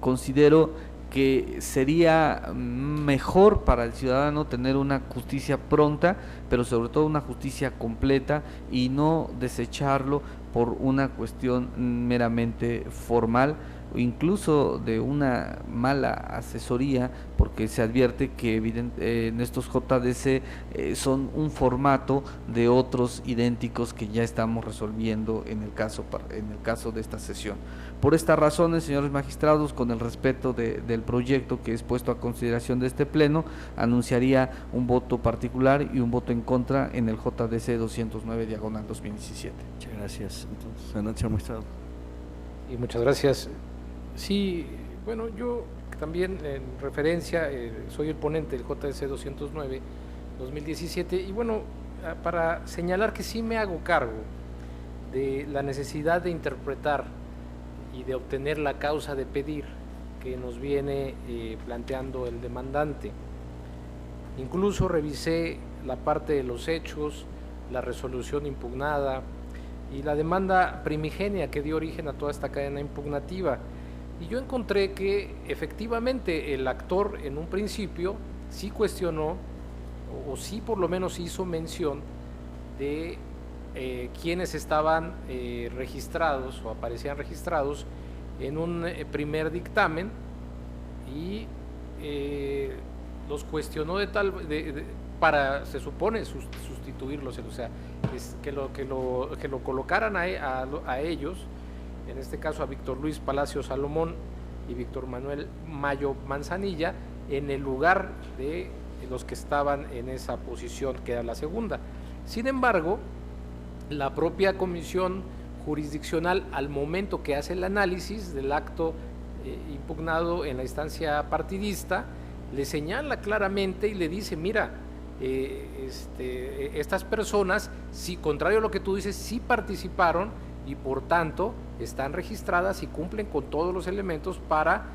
considero que sería mejor para el ciudadano tener una justicia pronta, pero sobre todo una justicia completa y no desecharlo por una cuestión meramente formal o incluso de una mala asesoría, porque se advierte que en estos JDC son un formato de otros idénticos que ya estamos resolviendo en el caso de esta sesión. Por estas razones, señores magistrados, con el respeto del proyecto que es puesto a consideración de este pleno, anunciaría un voto particular y un voto en contra en el JDC 209/2017. Muchas gracias. Entonces, adelante, señor magistrado. Y muchas gracias. Sí, bueno, yo también en referencia, soy el ponente del JDC 209/2017 y bueno, para señalar que sí me hago cargo de la necesidad de interpretar y de obtener la causa de pedir que nos viene planteando el demandante. Incluso revisé la parte de los hechos, la resolución impugnada y la demanda primigenia que dio origen a toda esta cadena impugnativa. Y yo encontré que efectivamente el actor en un principio sí cuestionó o sí por lo menos hizo mención de quienes estaban registrados o aparecían registrados en un primer dictamen y los cuestionó para, se supone, sustituirlos, o sea, que lo colocaran a ellos, en este caso a Víctor Luis Palacio Salomón y Víctor Manuel Mayo Manzanilla, en el lugar de los que estaban en esa posición, que era la segunda. Sin embargo, la propia comisión jurisdiccional, al momento que hace el análisis del acto impugnado en la instancia partidista, le señala claramente y le dice, mira, estas personas, si contrario a lo que tú dices, sí participaron y por tanto están registradas y cumplen con todos los elementos para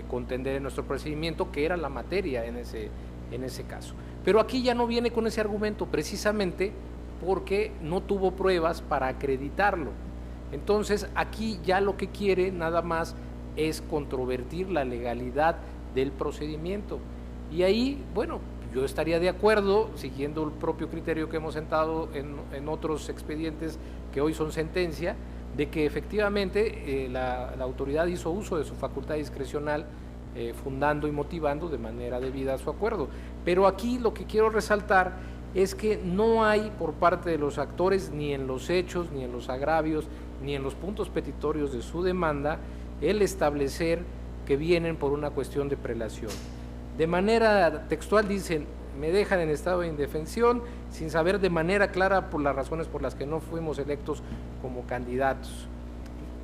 contender en nuestro procedimiento, que era la materia en ese caso. Pero aquí ya no viene con ese argumento, precisamente porque no tuvo pruebas para acreditarlo. Entonces aquí ya lo que quiere nada más es controvertir la legalidad del procedimiento. Y ahí, bueno, yo estaría de acuerdo, siguiendo el propio criterio que hemos sentado en otros expedientes que hoy son sentencia, de que efectivamente la autoridad hizo uso de su facultad discrecional, fundando y motivando de manera debida su acuerdo. Pero aquí lo que quiero resaltar es que no hay por parte de los actores, ni en los hechos, ni en los agravios, ni en los puntos petitorios de su demanda, el establecer que vienen por una cuestión de prelación. De manera textual dicen, me dejan en estado de indefensión sin saber de manera clara por las razones por las que no fuimos electos como candidatos.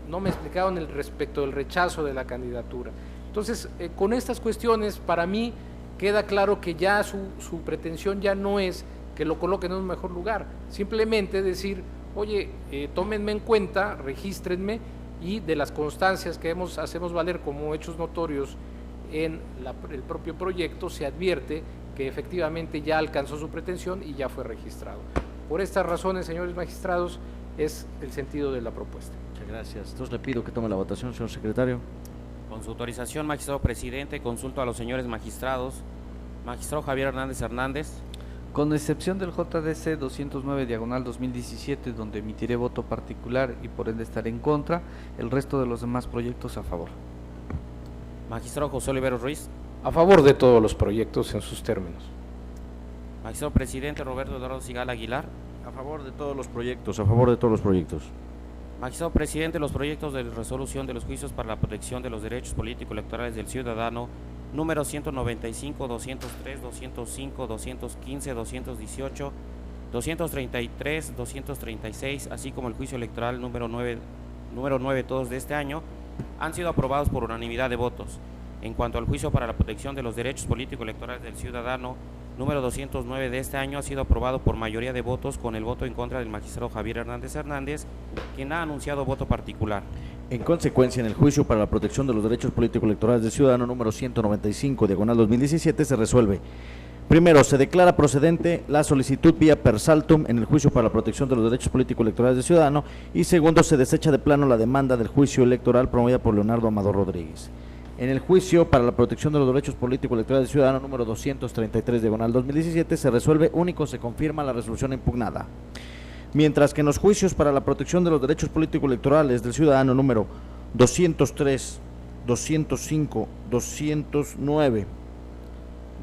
No me explicaron el respecto del rechazo de la candidatura. Entonces, con estas cuestiones, para mí queda claro que ya su pretensión ya no es que lo coloquen en un mejor lugar, simplemente decir, oye, tómenme en cuenta, regístrenme, y de las constancias que hacemos valer como hechos notorios en el propio proyecto, se advierte que efectivamente ya alcanzó su pretensión y ya fue registrado. Por estas razones, señores magistrados, es el sentido de la propuesta. Muchas gracias. Entonces le pido que tome la votación, señor secretario. Con su autorización, magistrado presidente, consulto a los señores magistrados. Magistrado Javier Hernández Hernández. Con excepción del JDC 209/2017, donde emitiré voto particular y por ende estaré en contra, el resto de los demás proyectos a favor. Magistrado José Oliveros Ruiz. A favor de todos los proyectos en sus términos. Magistrado presidente Roberto Eduardo Sigala Aguilar. A favor de todos los proyectos, a favor de todos los proyectos. Magistrado presidente, los proyectos de resolución de los juicios para la protección de los derechos político-electorales del ciudadano número 195, 203, 205, 215, 218, 233, 236, así como el juicio electoral número 9 todos de este año, han sido aprobados por unanimidad de votos. En cuanto al juicio para la protección de los derechos político-electorales del ciudadano número 209 de este año, ha sido aprobado por mayoría de votos, con el voto en contra del magistrado Javier Hernández Hernández, quien ha anunciado voto particular. En consecuencia, en el juicio para la protección de los derechos político-electorales del ciudadano número 195/2017 se resuelve: primero, se declara procedente la solicitud vía per saltum en el juicio para la protección de los derechos político-electorales del ciudadano, y segundo, se desecha de plano la demanda del juicio electoral promovida por Leonardo Amador Rodríguez. En el juicio para la protección de los derechos político-electorales del ciudadano número 233/2017 se resuelve único, se confirma la resolución impugnada. Mientras que en los juicios para la protección de los derechos político-electorales del ciudadano número 203, 205, 209,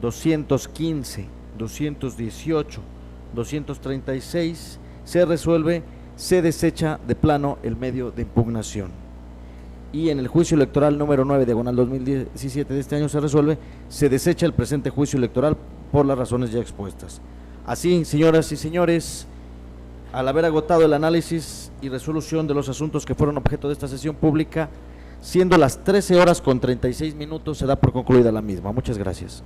215, 218, 236, se resuelve, se desecha de plano el medio de impugnación. Y en el juicio electoral número 9/2017 de este año se resuelve, se desecha el presente juicio electoral por las razones ya expuestas. Así, señoras y señores, al haber agotado el análisis y resolución de los asuntos que fueron objeto de esta sesión pública, siendo las 13:36, se da por concluida la misma. Muchas gracias.